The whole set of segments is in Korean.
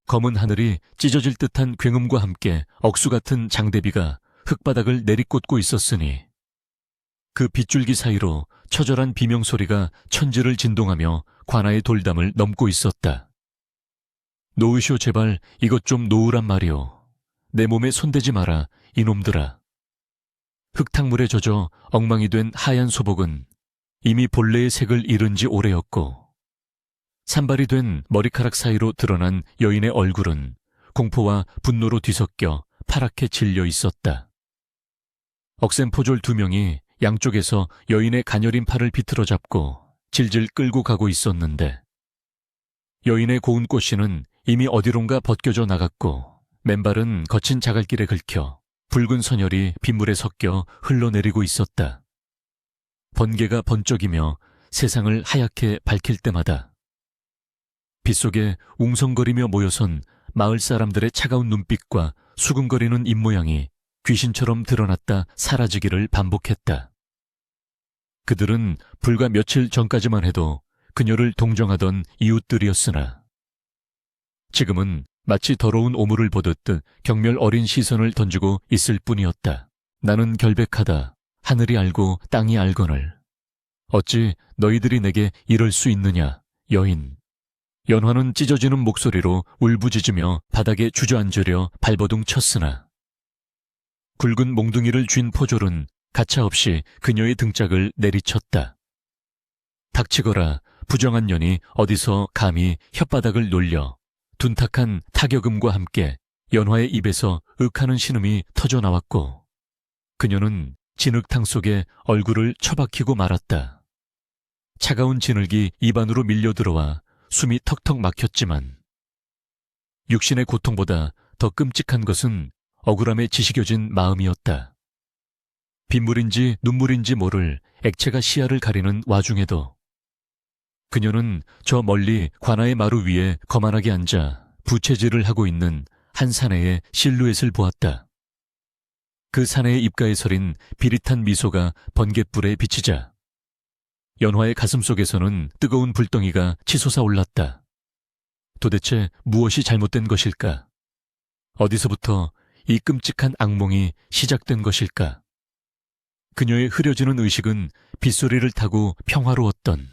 검은 하늘이 찢어질 듯한 굉음과 함께 억수 같은 장대비가 흙바닥을 내리꽂고 있었으니 그 빗줄기 사이로 처절한 비명소리가 천지를 진동하며 관아의 돌담을 넘고 있었다. 놓으시오 제발 이것 좀 놓으란 말이오. 내 몸에 손대지 마라 이놈들아. 흙탕물에 젖어 엉망이 된 하얀 소복은 이미 본래의 색을 잃은 지 오래였고 산발이 된 머리카락 사이로 드러난 여인의 얼굴은 공포와 분노로 뒤섞여 파랗게 질려 있었다. 억센포졸 2명이 양쪽에서 여인의 가녀린 팔을 비틀어 잡고 질질 끌고 가고 있었는데 여인의 고운 꽃씨는 이미 어디론가 벗겨져 나갔고 맨발은 거친 자갈길에 긁혀 붉은 선혈이 빗물에 섞여 흘러내리고 있었다. 번개가 번쩍이며 세상을 하얗게 밝힐 때마다 빗속에 웅성거리며 모여선 마을 사람들의 차가운 눈빛과 수근거리는 입모양이 귀신처럼 드러났다 사라지기를 반복했다. 그들은 불과 며칠 전까지만 해도 그녀를 동정하던 이웃들이었으나 지금은 마치 더러운 오물을 보듯 경멸 어린 시선을 던지고 있을 뿐이었다. 나는 결백하다. 하늘이 알고 땅이 알거늘. 어찌 너희들이 내게 이럴 수 있느냐, 여인. 연화는 찢어지는 목소리로 울부짖으며 바닥에 주저앉으려 발버둥 쳤으나 굵은 몽둥이를 쥔 포졸은 가차없이 그녀의 등짝을 내리쳤다. 닥치거라, 부정한 년이 어디서 감히 혓바닥을 놀려 둔탁한 타격음과 함께 연화의 입에서 윽하는 신음이 터져 나왔고 그녀는 진흙탕 속에 얼굴을 처박히고 말았다. 차가운 진흙이 입안으로 밀려 들어와 숨이 턱턱 막혔지만 육신의 고통보다 더 끔찍한 것은 억울함에 지식여진 마음이었다. 빗물인지 눈물인지 모를 액체가 시야를 가리는 와중에도 그녀는 저 멀리 관아의 마루 위에 거만하게 앉아 부채질을 하고 있는 한 사내의 실루엣을 보았다. 그 사내의 입가에 서린 비릿한 미소가 번갯불에 비치자 연화의 가슴속에서는 뜨거운 불덩이가 치솟아 올랐다. 도대체 무엇이 잘못된 것일까? 어디서부터 이 끔찍한 악몽이 시작된 것일까? 그녀의 흐려지는 의식은 빗소리를 타고 평화로웠던,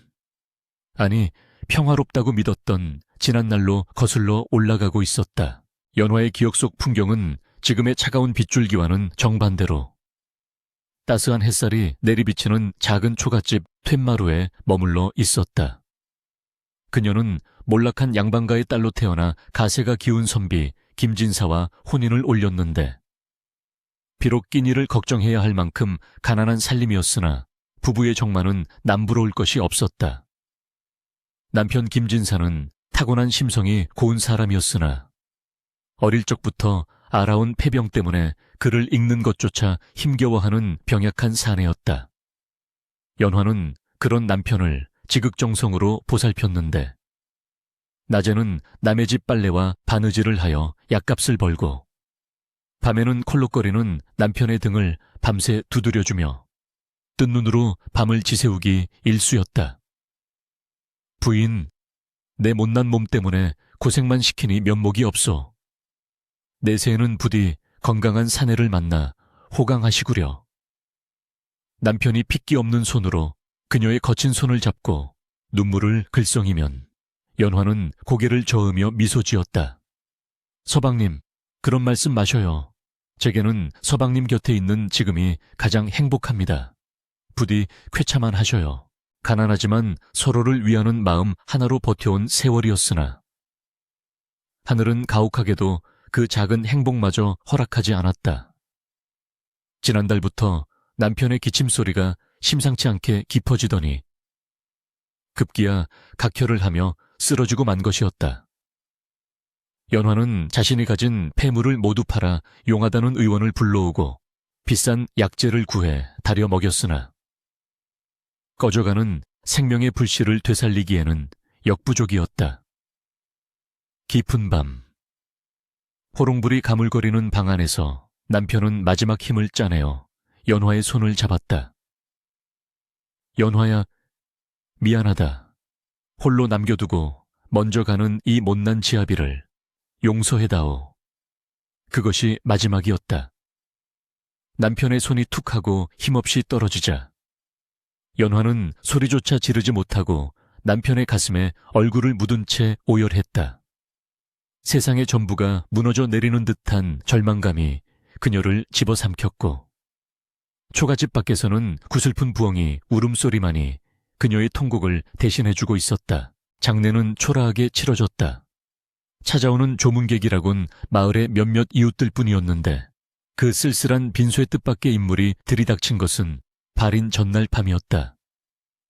아니 평화롭다고 믿었던 지난날로 거슬러 올라가고 있었다. 연화의 기억 속 풍경은 지금의 차가운 빗줄기와는 정반대로 따스한 햇살이 내리비치는 작은 초가집 툇마루에 머물러 있었다. 그녀는 몰락한 양반가의 딸로 태어나 가세가 기운 선비 김진사와 혼인을 올렸는데 비록 끼니를 걱정해야 할 만큼 가난한 살림이었으나 부부의 정만은 남부러울 것이 없었다. 남편 김진사는 타고난 심성이 고운 사람이었으나 어릴 적부터 알아온 폐병 때문에 글을 읽는 것조차 힘겨워하는 병약한 사내였다. 연화는 그런 남편을 지극정성으로 보살폈는데 낮에는 남의 집 빨래와 바느질을 하여 약값을 벌고 밤에는 콜록거리는 남편의 등을 밤새 두드려주며 뜬 눈으로 밤을 지새우기 일쑤였다. 부인, 내 못난 몸 때문에 고생만 시키니 면목이 없소. 내새에는 부디 건강한 사내를 만나 호강하시구려. 남편이 핏기 없는 손으로 그녀의 거친 손을 잡고 눈물을 글썽이면 연화는 고개를 저으며 미소 지었다. 서방님, 그런 말씀 마셔요. 제게는 서방님 곁에 있는 지금이 가장 행복합니다. 부디 쾌차만 하셔요. 가난하지만 서로를 위하는 마음 하나로 버텨온 세월이었으나 하늘은 가혹하게도 그 작은 행복마저 허락하지 않았다. 지난달부터 남편의 기침소리가 심상치 않게 깊어지더니 급기야 각혈을 하며 쓰러지고 만 것이었다. 연화는 자신이 가진 폐물을 모두 팔아 용하다는 의원을 불러오고 비싼 약재를 구해 다려 먹였으나 꺼져가는 생명의 불씨를 되살리기에는 역부족이었다. 깊은 밤, 호롱불이 가물거리는 방 안에서 남편은 마지막 힘을 짜내어 연화의 손을 잡았다. 연화야, 미안하다. 홀로 남겨두고 먼저 가는 이 못난 지아비를 용서해다오. 그것이 마지막이었다. 남편의 손이 툭 하고 힘없이 떨어지자 연화는 소리조차 지르지 못하고 남편의 가슴에 얼굴을 묻은 채 오열했다. 세상의 전부가 무너져 내리는 듯한 절망감이 그녀를 집어삼켰고 초가집 밖에서는 구슬픈 부엉이 울음소리만이 그녀의 통곡을 대신해주고 있었다. 장례는 초라하게 치러졌다. 찾아오는 조문객이라곤 마을의 몇몇 이웃들 뿐이었는데 그 쓸쓸한 빈소의 뜻밖의 인물이 들이닥친 것은 발인 전날 밤이었다.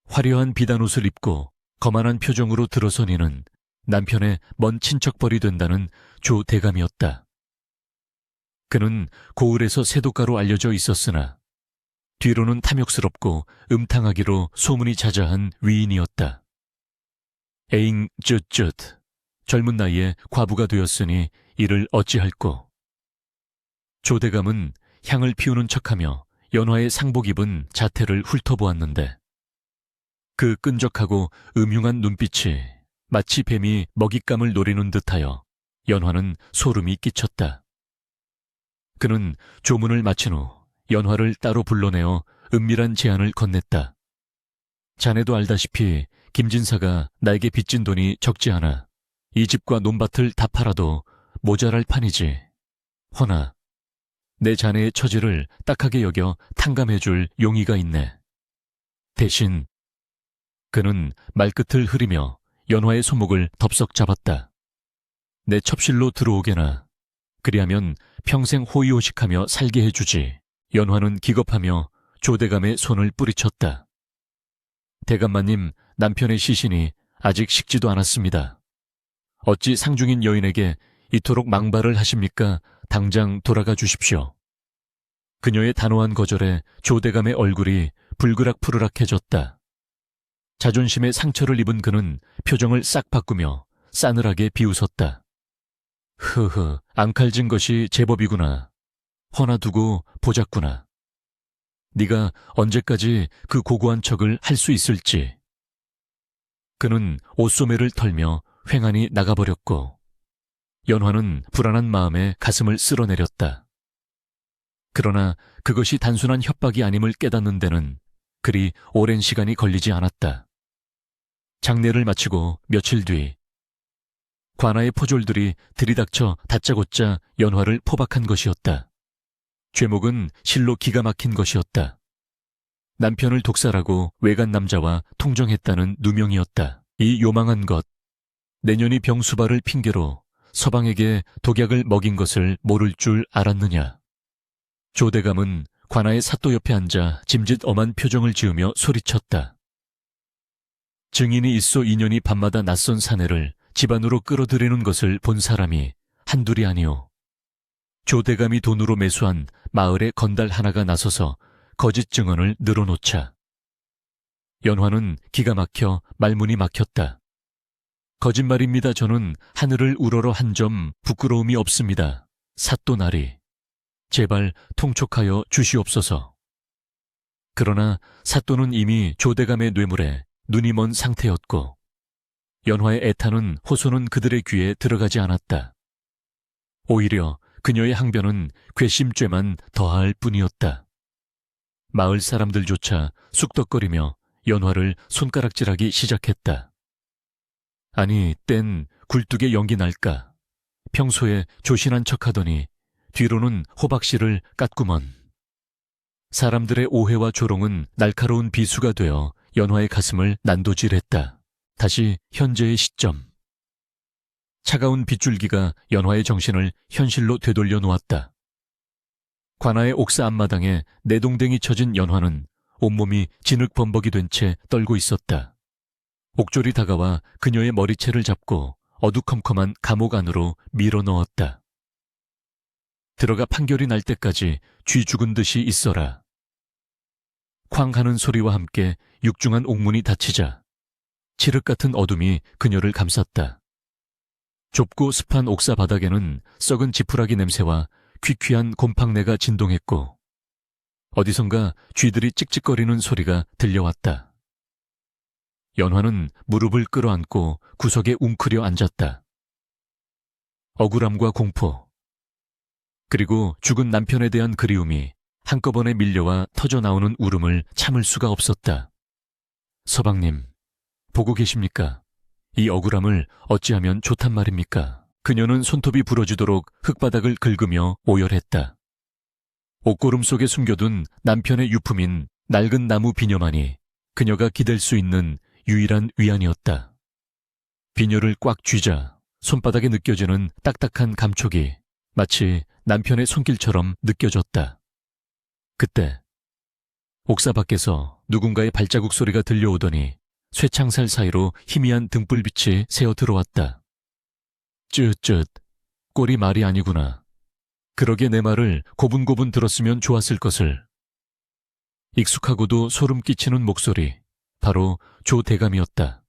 화려한 비단옷을 입고 거만한 표정으로 들어선 이는 남편의 먼 친척벌이 된다는 조 대감이었다. 그는 고을에서 세도가로 알려져 있었으나 뒤로는 탐욕스럽고 음탕하기로 소문이 자자한 위인이었다. 에잉 쯧쯧 젊은 나이에 과부가 되었으니 이를 어찌할꼬. 조 대감은 향을 피우는 척하며 연화의 상복 입은 자태를 훑어보았는데 그 끈적하고 음흉한 눈빛이 마치 뱀이 먹잇감을 노리는 듯하여 연화는 소름이 끼쳤다. 그는 조문을 마친 후 연화를 따로 불러내어 은밀한 제안을 건넸다. 자네도 알다시피 김진사가 나에게 빚진 돈이 적지 않아 이 집과 논밭을 다 팔아도 모자랄 판이지. 허나 내 자네의 처지를 딱하게 여겨 탕감해줄 용의가 있네. 대신 그는 말끝을 흐리며 연화의 손목을 덥석 잡았다. 내 첩실로 들어오게나. 그리하면 평생 호의호식하며 살게 해주지. 연화는 기겁하며 조대감의 손을 뿌리쳤다. 대감마님, 남편의 시신이 아직 식지도 않았습니다. 어찌 상중인 여인에게 이토록 망발을 하십니까? 당장 돌아가 주십시오. 그녀의 단호한 거절에 조대감의 얼굴이 불그락푸르락해졌다. 자존심에 상처를 입은 그는 표정을 싹 바꾸며 싸늘하게 비웃었다. 흐흐, 앙칼진 것이 제법이구나. 허나 두고 보자꾸나. 네가 언제까지 그 고고한 척을 할 수 있을지. 그는 옷소매를 털며 횡하니 나가버렸고 연화는 불안한 마음에 가슴을 쓸어내렸다. 그러나 그것이 단순한 협박이 아님을 깨닫는 데는 그리 오랜 시간이 걸리지 않았다. 장례를 마치고 며칠 뒤 관아의 포졸들이 들이닥쳐 다짜고짜 연화를 포박한 것이었다. 죄목은 실로 기가 막힌 것이었다. 남편을 독살하고 외간 남자와 통정했다는 누명이었다. 이 요망한 것, 내년이 병수발을 핑계로 서방에게 독약을 먹인 것을 모를 줄 알았느냐. 조대감은 관아의 사또 옆에 앉아 짐짓 엄한 표정을 지으며 소리쳤다. 증인이 있어 인연이 밤마다 낯선 사내를 집안으로 끌어들이는 것을 본 사람이 한둘이 아니오. 조대감이 돈으로 매수한 마을의 건달 하나가 나서서 거짓 증언을 늘어놓자 연화는 기가 막혀 말문이 막혔다. 거짓말입니다. 저는 하늘을 우러러 한 점 부끄러움이 없습니다. 사또나리, 제발 통촉하여 주시옵소서. 그러나 사또는 이미 조대감의 뇌물에 눈이 먼 상태였고 연화의 애타는 호소는 그들의 귀에 들어가지 않았다. 오히려 그녀의 항변은 괘씸죄만 더할 뿐이었다. 마을 사람들조차 쑥덕거리며 연화를 손가락질하기 시작했다. 아니, 땐 굴뚝에 연기 날까. 평소에 조신한 척하더니 뒤로는 호박씨를 깠구먼. 사람들의 오해와 조롱은 날카로운 비수가 되어 연화의 가슴을 난도질했다. 다시 현재의 시점. 차가운 빗줄기가 연화의 정신을 현실로 되돌려 놓았다. 관아의 옥사 앞마당에 내동댕이 쳐진 연화는 온몸이 진흙범벅이 된 채 떨고 있었다. 옥졸이 다가와 그녀의 머리채를 잡고 어두컴컴한 감옥 안으로 밀어 넣었다. 들어가 판결이 날 때까지 쥐 죽은 듯이 있어라. 쾅 하는 소리와 함께 육중한 옥문이 닫히자 칠흑 같은 어둠이 그녀를 감쌌다. 좁고 습한 옥사 바닥에는 썩은 지푸라기 냄새와 퀴퀴한 곰팡내가 진동했고 어디선가 쥐들이 찍찍거리는 소리가 들려왔다. 연화는 무릎을 끌어안고 구석에 웅크려 앉았다. 억울함과 공포, 그리고 죽은 남편에 대한 그리움이 한꺼번에 밀려와 터져나오는 울음을 참을 수가 없었다. 서방님, 보고 계십니까? 이 억울함을 어찌하면 좋단 말입니까? 그녀는 손톱이 부러지도록 흙바닥을 긁으며 오열했다. 옷고름 속에 숨겨둔 남편의 유품인 낡은 나무 비녀만이 그녀가 기댈 수 있는 유일한 위안이었다. 비녀를 꽉 쥐자 손바닥에 느껴지는 딱딱한 감촉이 마치 남편의 손길처럼 느껴졌다. 그때 옥사 밖에서 누군가의 발자국 소리가 들려오더니 쇠창살 사이로 희미한 등불빛이 새어 들어왔다. 쯧쯧, 꼴이 말이 아니구나. 그러게 내 말을 고분고분 들었으면 좋았을 것을. 익숙하고도 소름 끼치는 목소리, 바로 조 대감이었다.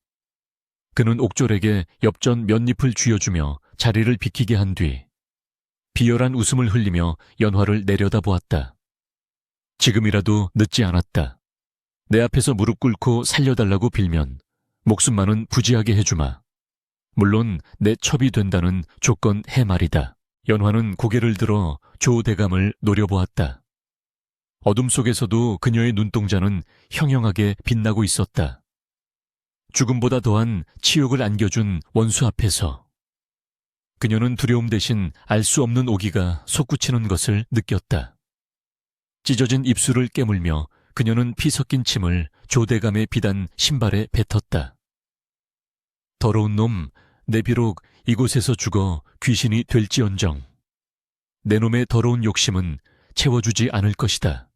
그는 옥졸에게 엽전 몇 잎을 쥐어주며 자리를 비키게 한 뒤 비열한 웃음을 흘리며 연화를 내려다보았다. 지금이라도 늦지 않았다. 내 앞에서 무릎 꿇고 살려달라고 빌면 목숨만은 부지하게 해주마. 물론 내 첩이 된다는 조건 해 말이다. 연화는 고개를 들어 조 대감을 노려보았다. 어둠 속에서도 그녀의 눈동자는 형형하게 빛나고 있었다. 죽음보다 더한 치욕을 안겨준 원수 앞에서 그녀는 두려움 대신 알 수 없는 오기가 솟구치는 것을 느꼈다. 찢어진 입술을 깨물며 그녀는 피 섞인 침을 조대감의 비단 신발에 뱉었다. 더러운 놈, 내 비록 이곳에서 죽어 귀신이 될지언정 내 놈의 더러운 욕심은 채워주지 않을 것이다.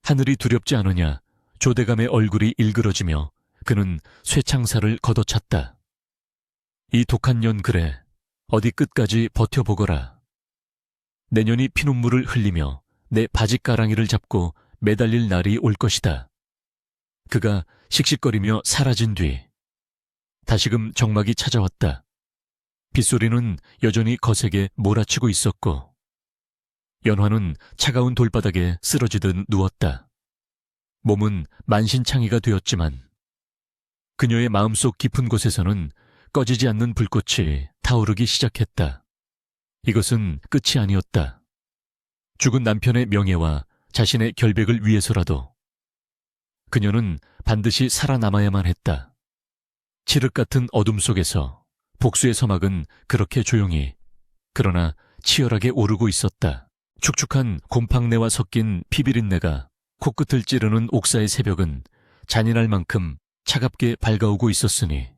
하늘이 두렵지 않으냐? 조대감의 얼굴이 일그러지며 그는 쇠창살을 걷어찼다. 이 독한 년 그래, 어디 끝까지 버텨보거라. 내년이 피눈물을 흘리며 내 바짓가랑이를 잡고 매달릴 날이 올 것이다. 그가 씩씩거리며 사라진 뒤 다시금 정막이 찾아왔다. 빗소리는 여전히 거세게 몰아치고 있었고 연화는 차가운 돌바닥에 쓰러지듯 누웠다. 몸은 만신창이가 되었지만 그녀의 마음속 깊은 곳에서는 꺼지지 않는 불꽃이 타오르기 시작했다. 이것은 끝이 아니었다. 죽은 남편의 명예와 자신의 결백을 위해서라도 그녀는 반드시 살아남아야만 했다. 칠흑 같은 어둠 속에서 복수의 서막은 그렇게 조용히 그러나 치열하게 오르고 있었다. 축축한 곰팡내와 섞인 피비린내가 코끝을 찌르는 옥사의 새벽은 잔인할 만큼 차갑게 밝아오고 있었으니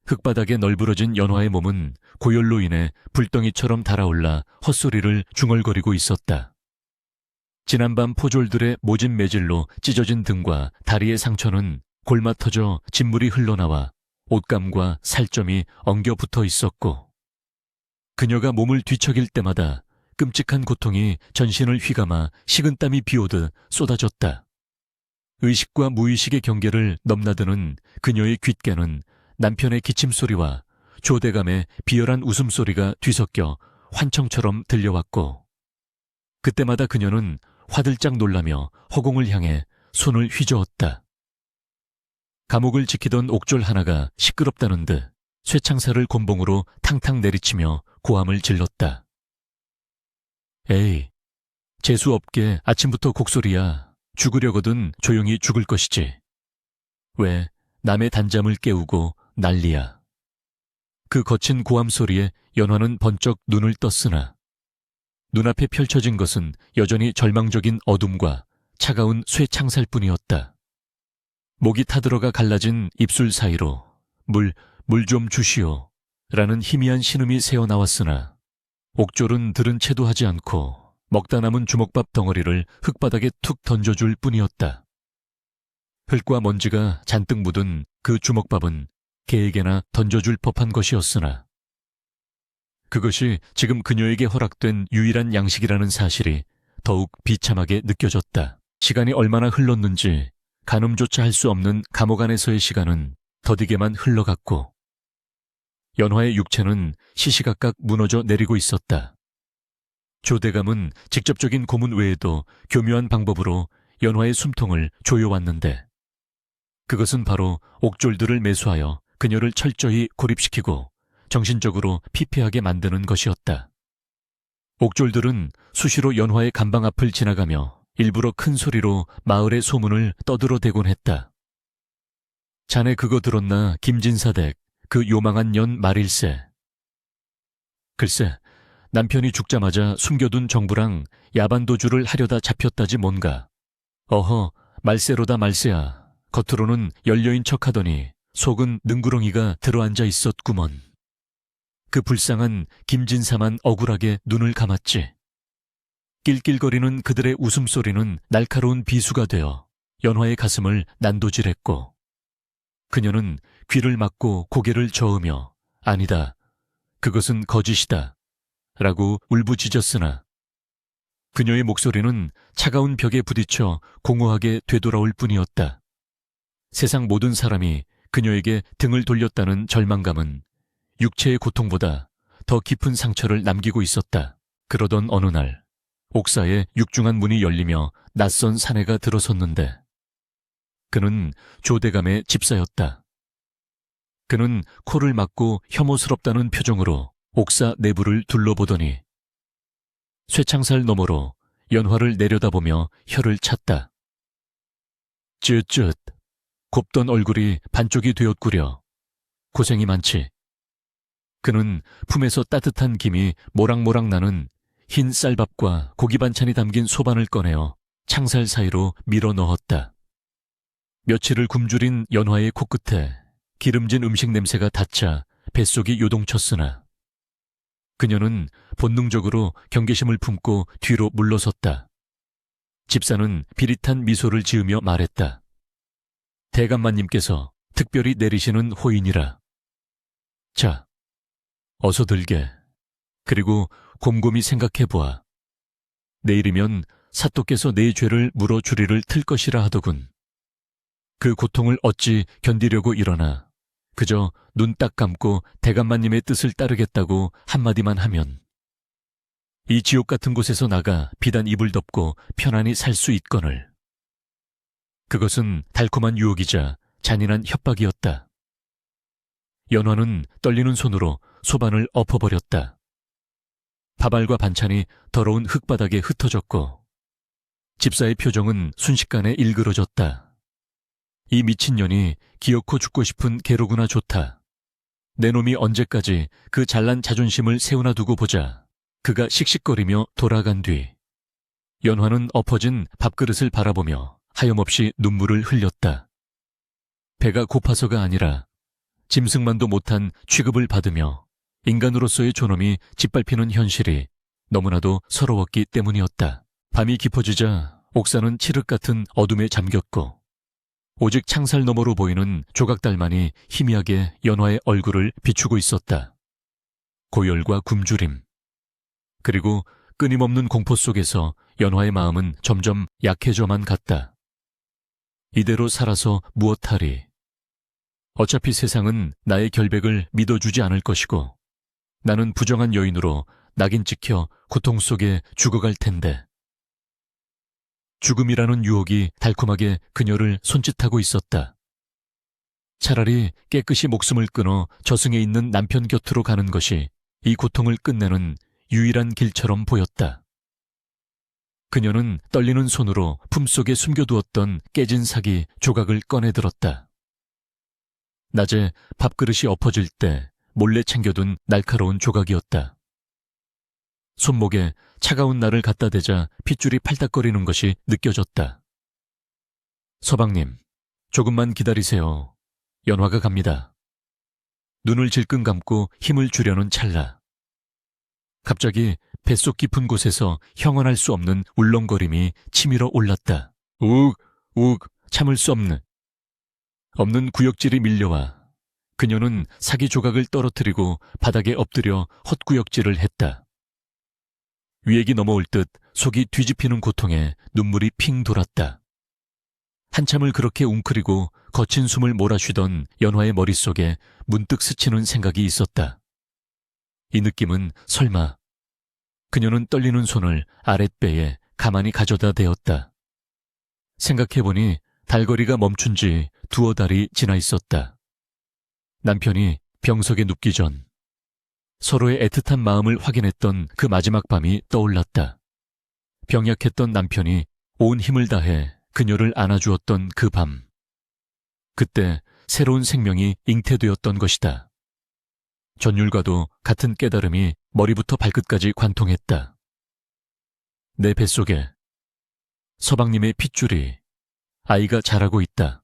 흙바닥에 널브러진 연화의 몸은 고열로 인해 불덩이처럼 달아올라 헛소리를 중얼거리고 있었다. 지난밤 포졸들의 모진 매질로 찢어진 등과 다리의 상처는 골마 터져 진물이 흘러나와 옷감과 살점이 엉겨 붙어 있었고 그녀가 몸을 뒤척일 때마다 끔찍한 고통이 전신을 휘감아 식은땀이 비오듯 쏟아졌다. 의식과 무의식의 경계를 넘나드는 그녀의 귓가는 남편의 기침소리와 조대감의 비열한 웃음소리가 뒤섞여 환청처럼 들려왔고 그때마다 그녀는 화들짝 놀라며 허공을 향해 손을 휘저었다. 감옥을 지키던 옥졸 하나가 시끄럽다는 듯 쇠창살을 곤봉으로 탕탕 내리치며 고함을 질렀다. 에이, 재수없게 아침부터 곡소리야. 죽으려거든 조용히 죽을 것이지. 왜 남의 단잠을 깨우고 난리야. 그 거친 고함 소리에 연화는 번쩍 눈을 떴으나 눈앞에 펼쳐진 것은 여전히 절망적인 어둠과 차가운 쇠창살뿐이었다. 목이 타들어가 갈라진 입술 사이로 물 좀 주시오 라는 희미한 신음이 새어나왔으나 옥졸은 들은 채도 하지 않고 먹다 남은 주먹밥 덩어리를 흙바닥에 툭 던져줄 뿐이었다. 흙과 먼지가 잔뜩 묻은 그 주먹밥은 개에게나 던져줄 법한 것이었으나 그것이 지금 그녀에게 허락된 유일한 양식이라는 사실이 더욱 비참하게 느껴졌다. 시간이 얼마나 흘렀는지 가늠조차 할 수 없는 감옥 안에서의 시간은 더디게만 흘러갔고 연화의 육체는 시시각각 무너져 내리고 있었다. 조대감은 직접적인 고문 외에도 교묘한 방법으로 연화의 숨통을 조여왔는데 그것은 바로 옥졸들을 매수하여 그녀를 철저히 고립시키고 정신적으로 피폐하게 만드는 것이었다. 옥졸들은 수시로 연화의 간방 앞을 지나가며 일부러 큰 소리로 마을의 소문을 떠들어대곤 했다. 자네 그거 들었나 김진사댁, 그 요망한 년 말일세. 글쎄, 남편이 죽자마자 숨겨둔 정부랑 야반도주를 하려다 잡혔다지 뭔가. 어허, 말세로다 말세야. 겉으로는 열려인 척하더니 속은 능구렁이가 들어앉아 있었구먼. 그 불쌍한 김진사만 억울하게 눈을 감았지. 낄낄거리는 그들의 웃음소리는 날카로운 비수가 되어 연화의 가슴을 난도질했고, 그녀는 귀를 막고 고개를 저으며 아니다, 그것은 거짓이다 라고 울부짖었으나 그녀의 목소리는 차가운 벽에 부딪혀 공허하게 되돌아올 뿐이었다. 세상 모든 사람이 그녀에게 등을 돌렸다는 절망감은 육체의 고통보다 더 깊은 상처를 남기고 있었다. 그러던 어느 날 옥사에 육중한 문이 열리며 낯선 사내가 들어섰는데 그는 조대감의 집사였다. 그는 코를 막고 혐오스럽다는 표정으로 옥사 내부를 둘러보더니 쇠창살 너머로 연화를 내려다보며 혀를 찼다. 쯧쯧. 곱던 얼굴이 반쪽이 되었구려. 고생이 많지. 그는 품에서 따뜻한 김이 모락모락 나는 흰 쌀밥과 고기 반찬이 담긴 소반을 꺼내어 창살 사이로 밀어 넣었다. 며칠을 굶주린 연화의 코끝에 기름진 음식 냄새가 닿자 뱃속이 요동쳤으나 그녀는 본능적으로 경계심을 품고 뒤로 물러섰다. 집사는 비릿한 미소를 지으며 말했다. 대감마님께서 특별히 내리시는 호인이라. 자, 어서 들게. 그리고 곰곰이 생각해보아. 내일이면 사또께서 내 죄를 물어주리를 틀 것이라 하더군. 그 고통을 어찌 견디려고 일어나 그저 눈 딱 감고 대감마님의 뜻을 따르겠다고 한마디만 하면 이 지옥 같은 곳에서 나가 비단 이불 덮고 편안히 살 수 있거늘. 그것은 달콤한 유혹이자 잔인한 협박이었다. 연화는 떨리는 손으로 소반을 엎어버렸다. 밥알과 반찬이 더러운 흙바닥에 흩어졌고 집사의 표정은 순식간에 일그러졌다. 이 미친년이 기어코 죽고 싶은 개로구나. 좋다. 내 놈이 언제까지 그 잘난 자존심을 세우나 두고 보자. 그가 씩씩거리며 돌아간 뒤 연화는 엎어진 밥그릇을 바라보며 하염없이 눈물을 흘렸다. 배가 고파서가 아니라 짐승만도 못한 취급을 받으며 인간으로서의 존엄이 짓밟히는 현실이 너무나도 서러웠기 때문이었다. 밤이 깊어지자 옥사는 칠흑 같은 어둠에 잠겼고 오직 창살 너머로 보이는 조각달만이 희미하게 연화의 얼굴을 비추고 있었다. 고열과 굶주림, 그리고 끊임없는 공포 속에서 연화의 마음은 점점 약해져만 갔다. 이대로 살아서 무엇하리. 어차피 세상은 나의 결백을 믿어주지 않을 것이고 나는 부정한 여인으로 낙인 찍혀 고통 속에 죽어갈 텐데. 죽음이라는 유혹이 달콤하게 그녀를 손짓하고 있었다. 차라리 깨끗이 목숨을 끊어 저승에 있는 남편 곁으로 가는 것이 이 고통을 끝내는 유일한 길처럼 보였다. 그녀는 떨리는 손으로 품속에 숨겨두었던 깨진 사기 조각을 꺼내들었다. 낮에 밥그릇이 엎어질 때 몰래 챙겨둔 날카로운 조각이었다. 손목에 차가운 날을 갖다 대자 핏줄이 팔딱거리는 것이 느껴졌다. 서방님, 조금만 기다리세요. 연화가 갑니다. 눈을 질끈 감고 힘을 주려는 찰나. 갑자기 뱃속 깊은 곳에서 형언할 수 없는 울렁거림이 치밀어 올랐다. 욱, 욱, 참을 수 없는 구역질이 밀려와 그녀는 사기 조각을 떨어뜨리고 바닥에 엎드려 헛구역질을 했다. 위액이 넘어올 듯 속이 뒤집히는 고통에 눈물이 핑 돌았다. 한참을 그렇게 웅크리고 거친 숨을 몰아쉬던 연화의 머릿속에 문득 스치는 생각이 있었다. 이 느낌은 설마. 그녀는 떨리는 손을 아랫배에 가만히 가져다 대었다. 생각해보니 달거리가 멈춘 지 두어 달이 지나 있었다. 남편이 병석에 눕기 전 서로의 애틋한 마음을 확인했던 그 마지막 밤이 떠올랐다. 병약했던 남편이 온 힘을 다해 그녀를 안아주었던 그 밤. 그때 새로운 생명이 잉태되었던 것이다. 전율과도 같은 깨달음이 머리부터 발끝까지 관통했다. 내 뱃속에 서방님의 핏줄이, 아이가 자라고 있다.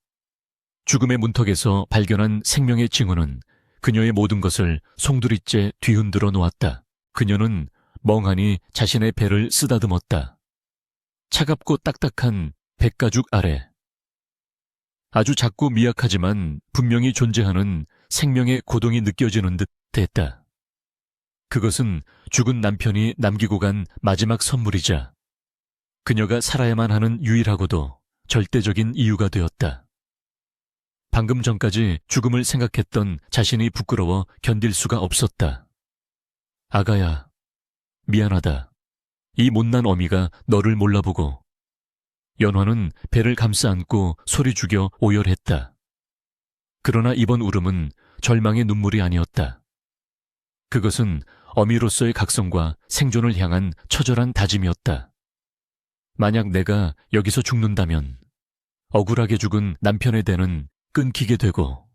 죽음의 문턱에서 발견한 생명의 징후는 그녀의 모든 것을 송두리째 뒤흔들어 놓았다. 그녀는 멍하니 자신의 배를 쓰다듬었다. 차갑고 딱딱한 백가죽 아래. 아주 작고 미약하지만 분명히 존재하는 생명의 고동이 느껴지는 듯 했다. 그것은 죽은 남편이 남기고 간 마지막 선물이자 그녀가 살아야만 하는 유일하고도 절대적인 이유가 되었다. 방금 전까지 죽음을 생각했던 자신이 부끄러워 견딜 수가 없었다. 아가야, 미안하다. 이 못난 어미가 너를 몰라보고. 연화는 배를 감싸 안고 소리 죽여 오열했다. 그러나 이번 울음은 절망의 눈물이 아니었다. 그것은 어미로서의 각성과 생존을 향한 처절한 다짐이었다. 만약 내가 여기서 죽는다면 억울하게 죽은 남편의 대는 끊기게 되고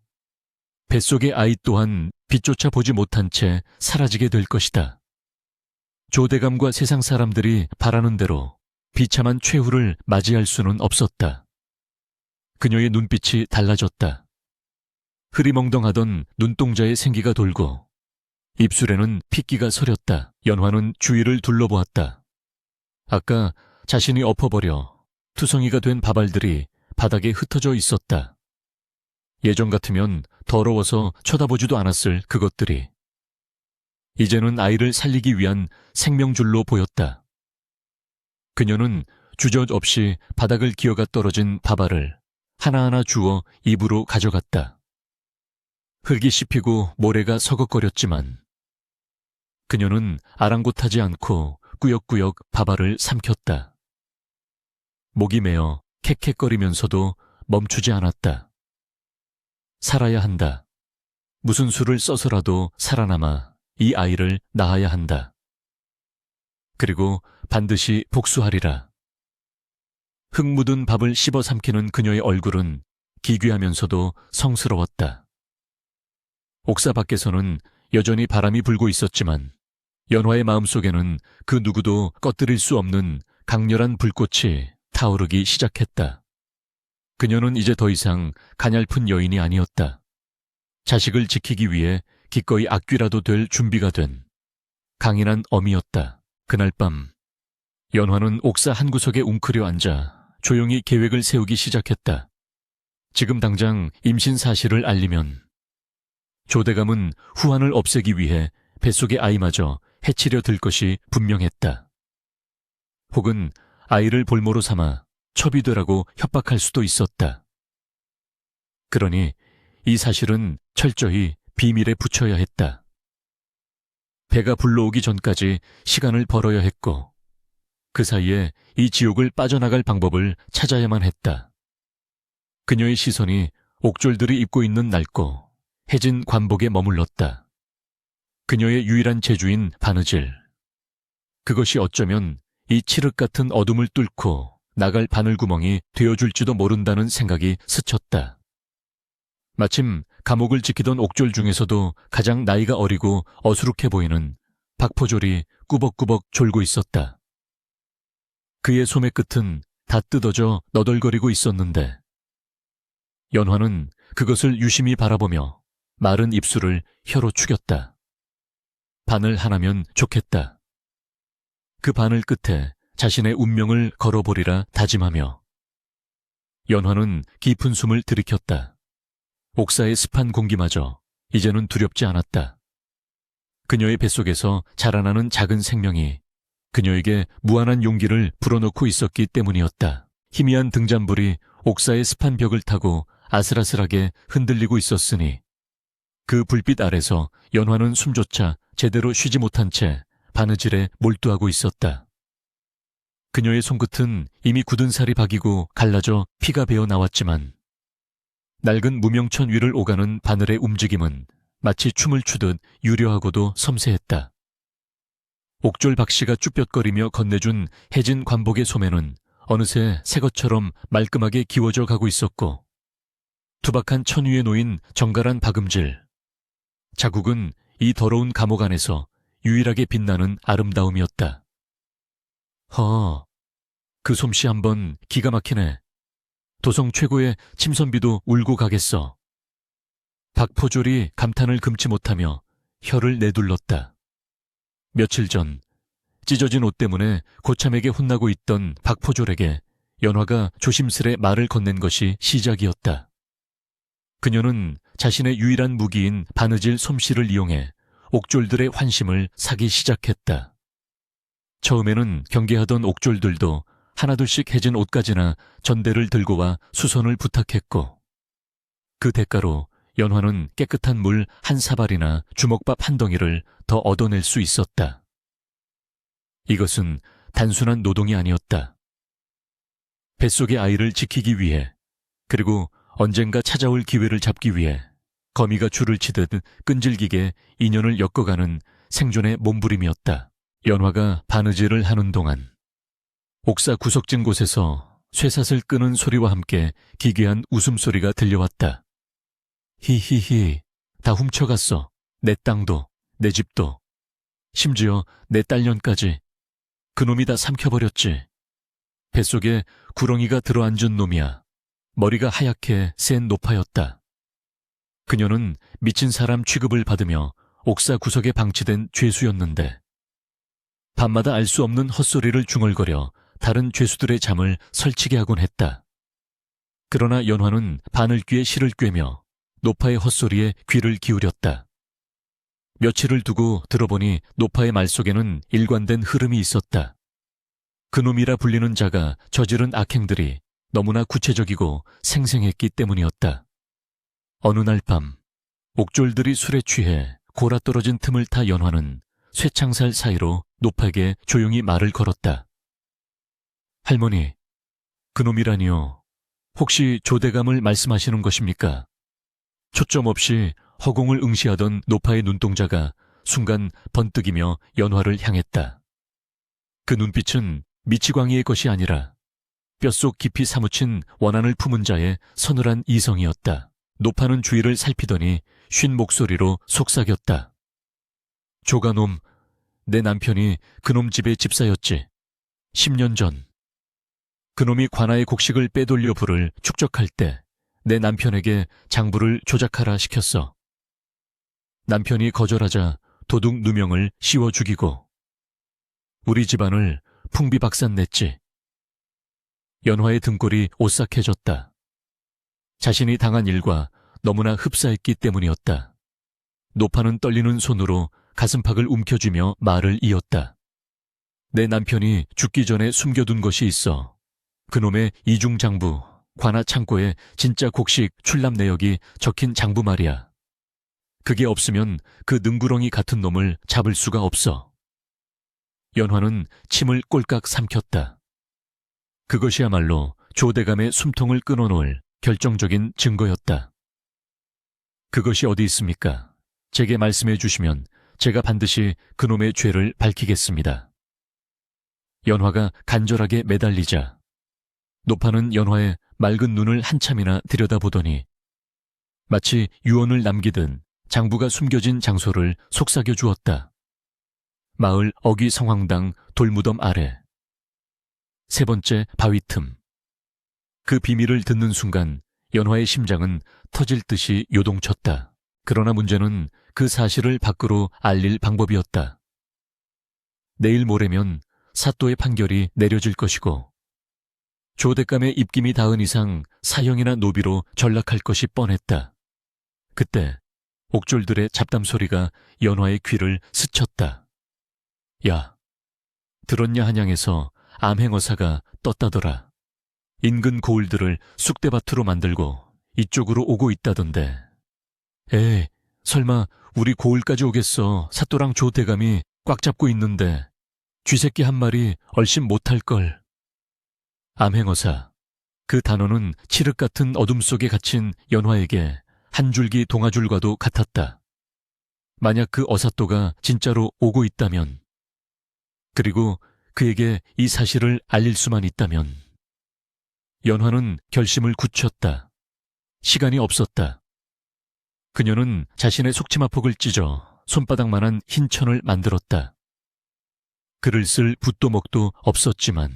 뱃속의 아이 또한 빛조차 보지 못한 채 사라지게 될 것이다. 조대감과 세상 사람들이 바라는 대로 비참한 최후를 맞이할 수는 없었다. 그녀의 눈빛이 달라졌다. 흐리멍덩하던 눈동자에 생기가 돌고 입술에는 핏기가 서렸다. 연화는 주위를 둘러보았다. 아까 자신이 엎어버려 투성이가 된 밥알들이 바닥에 흩어져 있었다. 예전 같으면 더러워서 쳐다보지도 않았을 그것들이 이제는 아이를 살리기 위한 생명줄로 보였다. 그녀는 주저없이 바닥을 기어가 떨어진 밥알을 하나하나 주워 입으로 가져갔다. 흙이 씹히고 모래가 서걱거렸지만 그녀는 아랑곳하지 않고 꾸역꾸역 밥알을 삼켰다. 목이 메어 캑캑거리면서도 멈추지 않았다. 살아야 한다. 무슨 수를 써서라도 살아남아 이 아이를 낳아야 한다. 그리고 반드시 복수하리라. 흙 묻은 밥을 씹어 삼키는 그녀의 얼굴은 기괴하면서도 성스러웠다. 옥사 밖에서는 여전히 바람이 불고 있었지만 연화의 마음속에는 그 누구도 꺼뜨릴 수 없는 강렬한 불꽃이 타오르기 시작했다. 그녀는 이제 더 이상 가냘픈 여인이 아니었다. 자식을 지키기 위해 기꺼이 악귀라도 될 준비가 된 강인한 어미였다. 그날 밤 연화는 옥사 한 구석에 웅크려 앉아 조용히 계획을 세우기 시작했다. 지금 당장 임신 사실을 알리면 조대감은 후환을 없애기 위해 뱃속의 아이마저 해치려 들 것이 분명했다. 혹은 아이를 볼모로 삼아 첩이 되라고 협박할 수도 있었다. 그러니 이 사실은 철저히 비밀에 붙여야 했다. 배가 불러오기 전까지 시간을 벌어야 했고 그 사이에 이 지옥을 빠져나갈 방법을 찾아야만 했다. 그녀의 시선이 옥졸들이 입고 있는 낡고 해진 관복에 머물렀다. 그녀의 유일한 재주인 바느질. 그것이 어쩌면 이 칠흑 같은 어둠을 뚫고 나갈 바늘구멍이 되어줄지도 모른다는 생각이 스쳤다. 마침 감옥을 지키던 옥졸 중에서도 가장 나이가 어리고 어수룩해 보이는 박포졸이 꾸벅꾸벅 졸고 있었다. 그의 소매 끝은 다 뜯어져 너덜거리고 있었는데 연화는 그것을 유심히 바라보며 마른 입술을 혀로 축였다. 바늘 하나면 좋겠다. 그 바늘 끝에 자신의 운명을 걸어보리라 다짐하며 연화는 깊은 숨을 들이켰다. 옥사의 습한 공기마저 이제는 두렵지 않았다. 그녀의 뱃속에서 자라나는 작은 생명이 그녀에게 무한한 용기를 불어넣고 있었기 때문이었다. 희미한 등잔불이 옥사의 습한 벽을 타고 아슬아슬하게 흔들리고 있었으니 그 불빛 아래서 연화는 숨조차 제대로 쉬지 못한 채 바느질에 몰두하고 있었다. 그녀의 손끝은 이미 굳은 살이 박이고 갈라져 피가 배어 나왔지만 낡은 무명천 위를 오가는 바늘의 움직임은 마치 춤을 추듯 유려하고도 섬세했다. 옥졸 박씨가 쭈뼛거리며 건네준 해진 관복의 소매는 어느새 새 것처럼 말끔하게 기워져 가고 있었고, 투박한 천 위에 놓인 정갈한 박음질. 자국은 이 더러운 감옥 안에서 유일하게 빛나는 아름다움이었다. 그 솜씨 한번 기가 막히네. 도성 최고의 침선비도 울고 가겠어. 박포졸이 감탄을 금치 못하며 혀를 내둘렀다. 며칠 전 찢어진 옷 때문에 고참에게 혼나고 있던 박포졸에게 연화가 조심스레 말을 건넨 것이 시작이었다. 그녀는 자신의 유일한 무기인 바느질 솜씨를 이용해 옥졸들의 환심을 사기 시작했다. 처음에는 경계하던 옥졸들도 하나둘씩 해진 옷가지나 전대를 들고 와 수선을 부탁했고, 그 대가로 연화는 깨끗한 물 한 사발이나 주먹밥 한 덩이를 더 얻어낼 수 있었다. 이것은 단순한 노동이 아니었다. 뱃속의 아이를 지키기 위해, 그리고 언젠가 찾아올 기회를 잡기 위해 거미가 줄을 치듯 끈질기게 인연을 엮어가는 생존의 몸부림이었다. 연화가 바느질을 하는 동안 옥사 구석진 곳에서 쇠삿을 끄는 소리와 함께 기괴한 웃음소리가 들려왔다. 히히히, 다 훔쳐갔어. 내 땅도, 내 집도, 심지어 내 딸년까지. 그놈이 다 삼켜버렸지. 뱃속에 구렁이가 들어앉은 놈이야. 머리가 하얗게 센 노파였다. 그녀는 미친 사람 취급을 받으며 옥사 구석에 방치된 죄수였는데, 밤마다 알 수 없는 헛소리를 중얼거려 다른 죄수들의 잠을 설치게 하곤 했다. 그러나 연화는 바늘귀에 실을 꿰며 노파의 헛소리에 귀를 기울였다. 며칠을 두고 들어보니 노파의 말 속에는 일관된 흐름이 있었다. 그놈이라 불리는 자가 저지른 악행들이 너무나 구체적이고 생생했기 때문이었다. 어느 날 밤, 옥졸들이 술에 취해 골아떨어진 틈을 타 연화는 쇠창살 사이로 노파에게 조용히 말을 걸었다. 할머니, 그놈이라니요. 혹시 조대감을 말씀하시는 것입니까? 초점 없이 허공을 응시하던 노파의 눈동자가 순간 번뜩이며 연화를 향했다. 그 눈빛은 미치광이의 것이 아니라 뼛속 깊이 사무친 원한을 품은 자의 서늘한 이성이었다. 노파는 주위를 살피더니 쉰 목소리로 속삭였다. 조가놈, 내 남편이 그놈 집의 집사였지. 10년 전. 그놈이 관아의 곡식을 빼돌려 부를 축적할 때 내 남편에게 장부를 조작하라 시켰어. 남편이 거절하자 도둑 누명을 씌워 죽이고 우리 집안을 풍비박산냈지. 연화의 등골이 오싹해졌다. 자신이 당한 일과 너무나 흡사했기 때문이었다. 노파는 떨리는 손으로 가슴팍을 움켜쥐며 말을 이었다. 내 남편이 죽기 전에 숨겨둔 것이 있어. 그놈의 이중장부, 관아 창고에 진짜 곡식 출납 내역이 적힌 장부 말이야. 그게 없으면 그 능구렁이 같은 놈을 잡을 수가 없어. 연화는 침을 꼴깍 삼켰다. 그것이야말로 조대감의 숨통을 끊어놓을 결정적인 증거였다. 그것이 어디 있습니까? 제게 말씀해 주시면 제가 반드시 그놈의 죄를 밝히겠습니다. 연화가 간절하게 매달리자 노파는 연화의 맑은 눈을 한참이나 들여다보더니 마치 유언을 남기듯 장부가 숨겨진 장소를 속삭여 주었다. 마을 어귀 성황당 돌무덤 아래. 세 번째 바위 틈. 그 비밀을 듣는 순간 연화의 심장은 터질 듯이 요동쳤다. 그러나 문제는 그 사실을 밖으로 알릴 방법이었다. 내일 모레면 사또의 판결이 내려질 것이고 조대감의 입김이 닿은 이상 사형이나 노비로 전락할 것이 뻔했다. 그때 옥졸들의 잡담 소리가 연화의 귀를 스쳤다. 야, 들었냐 한양에서 암행어사가 떴다더라. 인근 고을들을 쑥대밭으로 만들고 이쪽으로 오고 있다던데. 에이, 설마 우리 고을까지 오겠어. 사또랑 조대감이 꽉 잡고 있는데 쥐새끼 한 마리 얼씬 못할걸. 암행어사. 그 단어는 칠흑 같은 어둠 속에 갇힌 연화에게 한 줄기 동아줄과도 같았다. 만약 그 어사또가 진짜로 오고 있다면, 그리고 그에게 이 사실을 알릴 수만 있다면, 연화는 결심을 굳혔다. 시간이 없었다. 그녀는 자신의 속치마폭을 찢어 손바닥만한 흰 천을 만들었다. 글을 쓸 붓도 먹도 없었지만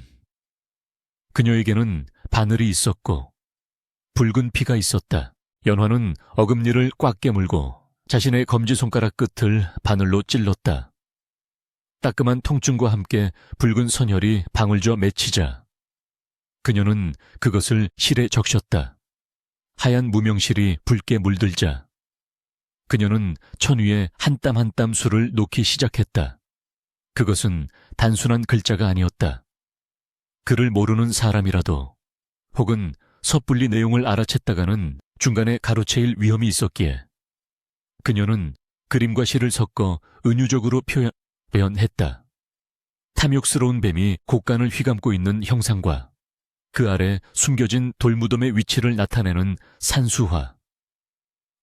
그녀에게는 바늘이 있었고 붉은 피가 있었다. 연화는 어금니를 꽉 깨물고 자신의 검지손가락 끝을 바늘로 찔렀다. 따끔한 통증과 함께 붉은 선혈이 방울져 맺히자 그녀는 그것을 실에 적셨다. 하얀 무명실이 붉게 물들자 그녀는 천 위에 한 땀 한 땀 수를 놓기 시작했다. 그것은 단순한 글자가 아니었다. 글을 모르는 사람이라도 혹은 섣불리 내용을 알아챘다가는 중간에 가로채일 위험이 있었기에 그녀는 그림과 시를 섞어 은유적으로 표현했다. 탐욕스러운 뱀이 곡간을 휘감고 있는 형상과 그 아래 숨겨진 돌무덤의 위치를 나타내는 산수화,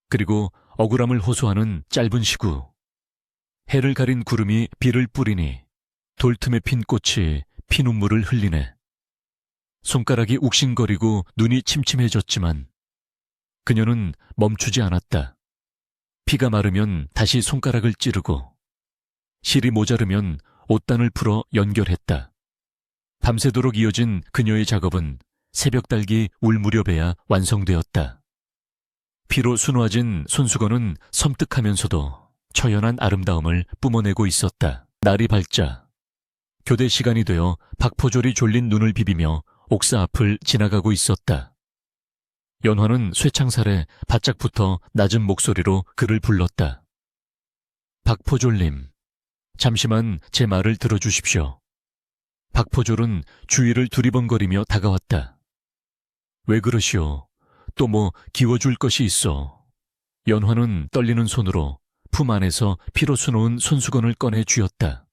그리고 억울함을 호소하는 짧은 시구, 해를 가린 구름이 비를 뿌리니 돌틈에 핀 꽃이 피눈물을 흘리네. 손가락이 욱신거리고 눈이 침침해졌지만 그녀는 멈추지 않았다. 피가 마르면 다시 손가락을 찌르고 실이 모자르면 옷단을 풀어 연결했다. 밤새도록 이어진 그녀의 작업은 새벽 달기 울 무렵에야 완성되었다. 피로 수놓아진 손수건은 섬뜩하면서도 처연한 아름다움을 뿜어내고 있었다. 날이 밝자 교대 시간이 되어 박포졸이 졸린 눈을 비비며 옥사 앞을 지나가고 있었다. 연화는 쇠창살에 바짝 붙어 낮은 목소리로 그를 불렀다. 박포졸님, 잠시만 제 말을 들어주십시오. 박포졸은 주위를 두리번거리며 다가왔다. 왜 그러시오? 또 뭐 기워줄 것이 있어. 연화는 떨리는 손으로 품 안에서 피로 수놓은 손수건을 꺼내 쥐었다.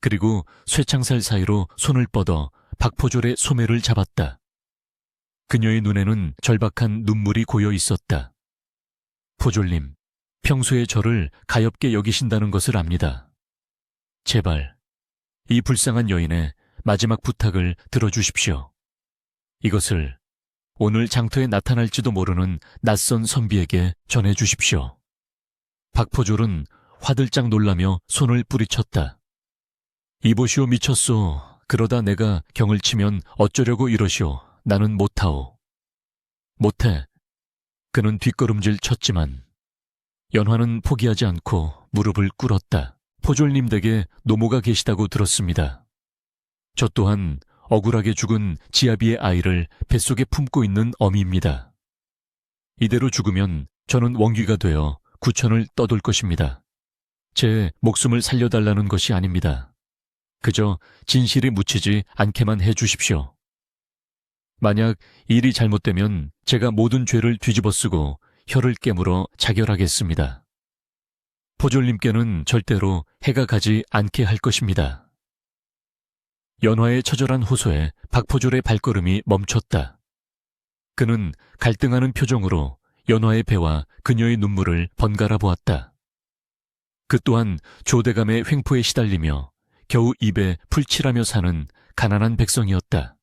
그리고 쇠창살 사이로 손을 뻗어 박포졸의 소매를 잡았다. 그녀의 눈에는 절박한 눈물이 고여 있었다. 포졸님, 평소에 저를 가엾게 여기신다는 것을 압니다. 제발 이 불쌍한 여인의 마지막 부탁을 들어주십시오. 이것을 오늘 장터에 나타날지도 모르는 낯선 선비에게 전해주십시오. 박포졸은 화들짝 놀라며 손을 뿌리쳤다. 이보시오 미쳤소. 그러다 내가 경을 치면 어쩌려고 이러시오. 나는 못하오. 못해. 그는 뒷걸음질 쳤지만 연화는 포기하지 않고 무릎을 꿇었다. 포졸님 댁에 노모가 계시다고 들었습니다. 저 또한 억울하게 죽은 지아비의 아이를 뱃속에 품고 있는 어미입니다. 이대로 죽으면 저는 원귀가 되어 구천을 떠돌 것입니다. 제 목숨을 살려달라는 것이 아닙니다. 그저 진실이 묻히지 않게만 해주십시오. 만약 일이 잘못되면 제가 모든 죄를 뒤집어쓰고 혀를 깨물어 자결하겠습니다. 포졸님께는 절대로 해가 가지 않게 할 것입니다. 연화의 처절한 호소에 박포졸의 발걸음이 멈췄다. 그는 갈등하는 표정으로 연화의 배와 그녀의 눈물을 번갈아 보았다. 그 또한 조대감의 횡포에 시달리며 겨우 입에 풀칠하며 사는 가난한 백성이었다.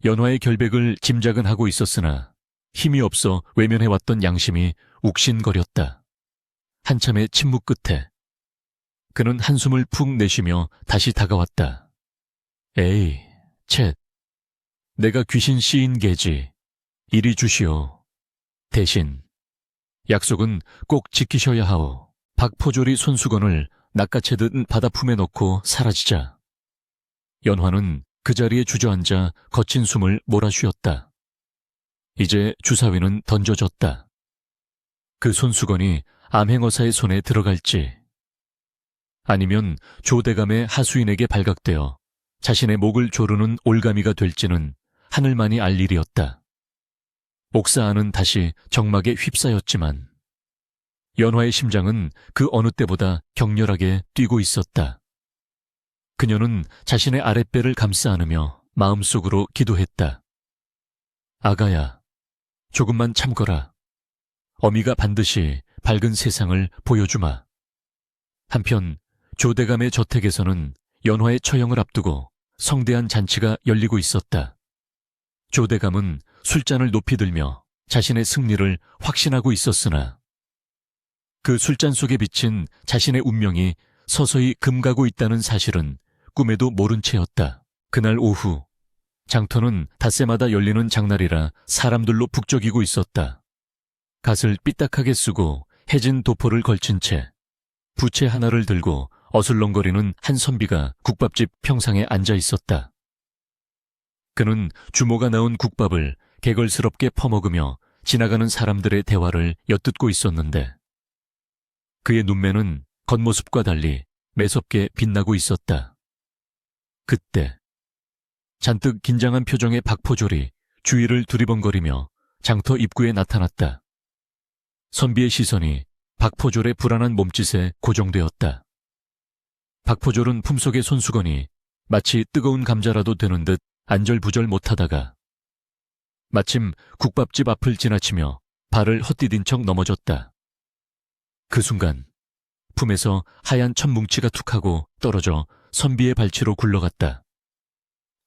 연화의 결백을 짐작은 하고 있었으나 힘이 없어 외면해왔던 양심이 욱신거렸다. 한참의 침묵 끝에 그는 한숨을 푹 내쉬며 다시 다가왔다. 에이, 쳇. 내가 귀신 씨인 게지. 이리 주시오. 대신 약속은 꼭 지키셔야 하오. 박포졸이 손수건을 낚아채듯 바다 품에 넣고 사라지자 연화는 그 자리에 주저앉아 거친 숨을 몰아쉬었다. 이제 주사위는 던져졌다. 그 손수건이 암행어사의 손에 들어갈지 아니면 조대감의 하수인에게 발각되어 자신의 목을 조르는 올가미가 될지는 하늘만이 알 일이었다. 옥사 안은 다시 정막에 휩싸였지만 연화의 심장은 그 어느 때보다 격렬하게 뛰고 있었다. 그녀는 자신의 아랫배를 감싸 안으며 마음속으로 기도했다. 아가야, 조금만 참거라. 어미가 반드시 밝은 세상을 보여주마. 한편 조대감의 저택에서는 연화의 처형을 앞두고 성대한 잔치가 열리고 있었다. 조대감은 술잔을 높이 들며 자신의 승리를 확신하고 있었으나 그 술잔 속에 비친 자신의 운명이 서서히 금가고 있다는 사실은 꿈에도 모른 채였다. 그날 오후 장터는 닷새마다 열리는 장날이라 사람들로 북적이고 있었다. 갓을 삐딱하게 쓰고 해진 도포를 걸친 채 부채 하나를 들고 어슬렁거리는 한 선비가 국밥집 평상에 앉아 있었다. 그는 주모가 나온 국밥을 개걸스럽게 퍼먹으며 지나가는 사람들의 대화를 엿듣고 있었는데 그의 눈매는 겉모습과 달리 매섭게 빛나고 있었다. 그때 잔뜩 긴장한 표정의 박포졸이 주위를 두리번거리며 장터 입구에 나타났다. 선비의 시선이 박포졸의 불안한 몸짓에 고정되었다. 박포졸은 품속의 손수건이 마치 뜨거운 감자라도 되는 듯 안절부절 못하다가 마침 국밥집 앞을 지나치며 발을 헛디딘 척 넘어졌다. 그 순간 품에서 하얀 천뭉치가 툭하고 떨어져 선비의 발치로 굴러갔다.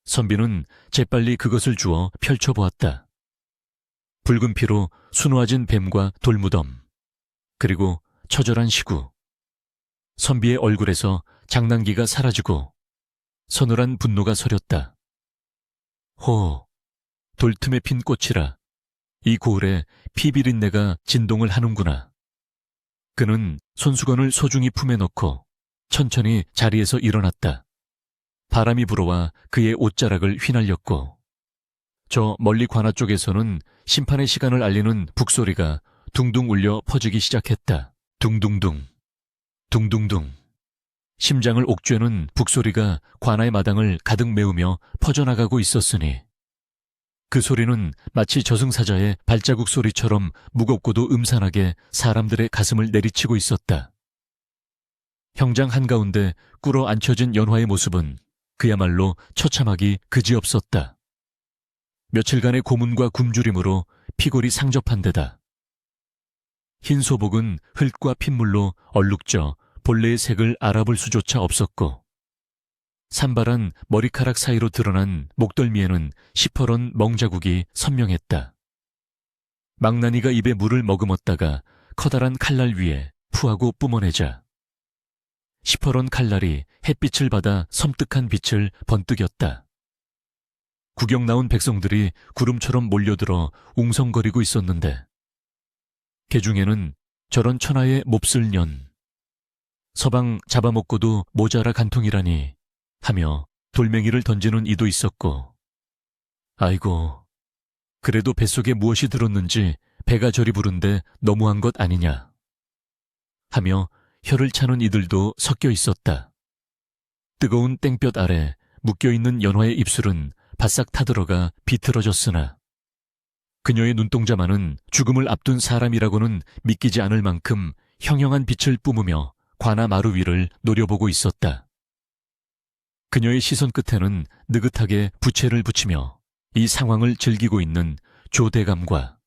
선비는 재빨리 그것을 주워 펼쳐보았다. 붉은 피로 수놓아진 뱀과 돌무덤, 그리고 처절한 시구. 선비의 얼굴에서 장난기가 사라지고 서늘한 분노가 서렸다. 호, 돌틈에 핀 꽃이라 이 고을에 피비린내가 진동을 하는구나. 그는 손수건을 소중히 품에 넣고 천천히 자리에서 일어났다. 바람이 불어와 그의 옷자락을 휘날렸고 저 멀리 관아 쪽에서는 심판의 시간을 알리는 북소리가 둥둥 울려 퍼지기 시작했다. 둥둥둥, 둥둥둥. 심장을 옥죄는 북소리가 관아의 마당을 가득 메우며 퍼져나가고 있었으니 그 소리는 마치 저승사자의 발자국 소리처럼 무겁고도 음산하게 사람들의 가슴을 내리치고 있었다. 형장 한가운데 꿇어 앉혀진 연화의 모습은 그야말로 처참하기 그지없었다. 며칠간의 고문과 굶주림으로 피골이 상접한 데다 흰 소복은 흙과 핏물로 얼룩져 본래의 색을 알아볼 수조차 없었고 산발한 머리카락 사이로 드러난 목덜미에는 시퍼런 멍자국이 선명했다. 망나니가 입에 물을 머금었다가 커다란 칼날 위에 푸하고 뿜어내자 시퍼런 칼날이 햇빛을 받아 섬뜩한 빛을 번뜩였다. 구경 나온 백성들이 구름처럼 몰려들어 웅성거리고 있었는데 개 중에는 저런 천하의 몹쓸 년, 서방 잡아먹고도 모자라 간통이라니 하며 돌멩이를 던지는 이도 있었고 아이고, 그래도 뱃속에 무엇이 들었는지 배가 저리 부른데 너무한 것 아니냐 하며 혀를 차는 이들도 섞여 있었다. 뜨거운 땡볕 아래 묶여있는 연화의 입술은 바싹 타들어가 비틀어졌으나 그녀의 눈동자만은 죽음을 앞둔 사람이라고는 믿기지 않을 만큼 형형한 빛을 뿜으며 관아 마루 위를 노려보고 있었다. 그녀의 시선 끝에는 느긋하게 부채를 붙이며 이 상황을 즐기고 있는 조대감과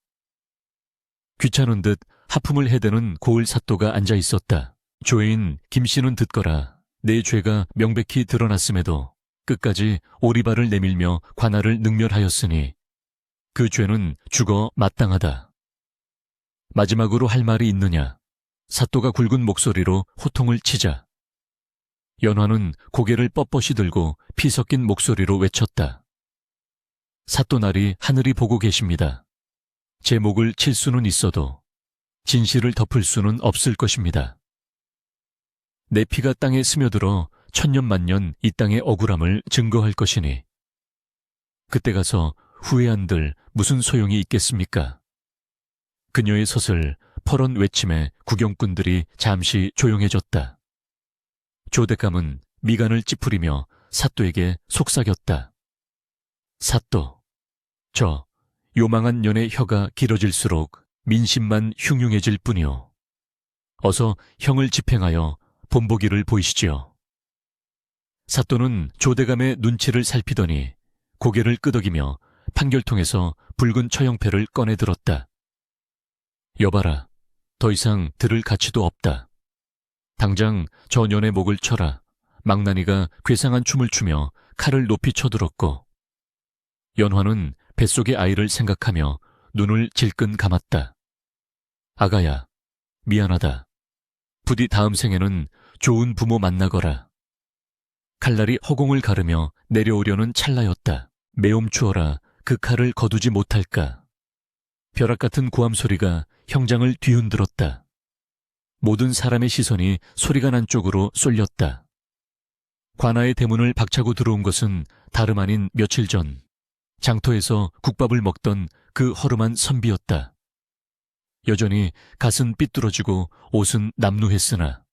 귀찮은 듯 하품을 해대는 고을 사또가 앉아 있었다. 조인 김씨는 듣거라 내 죄가 명백히 드러났음에도 끝까지 오리발을 내밀며 관아를 능멸하였으니 그 죄는 죽어 마땅하다. 마지막으로 할 말이 있느냐? 사또가 굵은 목소리로 호통을 치자 연화는 고개를 뻣뻣이 들고 피 섞인 목소리로 외쳤다. 사또날이 하늘이 보고 계십니다. 제 목을 칠 수는 있어도 진실을 덮을 수는 없을 것입니다. 내 피가 땅에 스며들어 천년만년 이 땅의 억울함을 증거할 것이니 그때 가서 후회한들 무슨 소용이 있겠습니까? 그녀의 서슬 퍼런 외침에 구경꾼들이 잠시 조용해졌다. 조대감은 미간을 찌푸리며 사또에게 속삭였다. 사또, 저 요망한 년의 혀가 길어질수록 민심만 흉흉해질 뿐이오. 어서 형을 집행하여 본보기를 보이시지요. 사또는 조대감의 눈치를 살피더니 고개를 끄덕이며 판결통에서 붉은 처형패를 꺼내 들었다. 여봐라, 더 이상 들을 가치도 없다. 당장 저 년의 목을 쳐라. 망나니가 괴상한 춤을 추며 칼을 높이 쳐들었고, 연화는 뱃속의 아이를 생각하며 눈을 질끈 감았다. 아가야, 미안하다. 부디 다음 생에는 좋은 부모 만나거라. 칼날이 허공을 가르며 내려오려는 찰나였다. 매움 추어라. 그 칼을 거두지 못할까. 벼락 같은 고함 소리가 형장을 뒤흔들었다. 모든 사람의 시선이 소리가 난 쪽으로 쏠렸다. 관아의 대문을 박차고 들어온 것은 다름 아닌 며칠 전 장터에서 국밥을 먹던 그 허름한 선비였다. 여전히 갓은 삐뚤어지고 옷은 남루했으나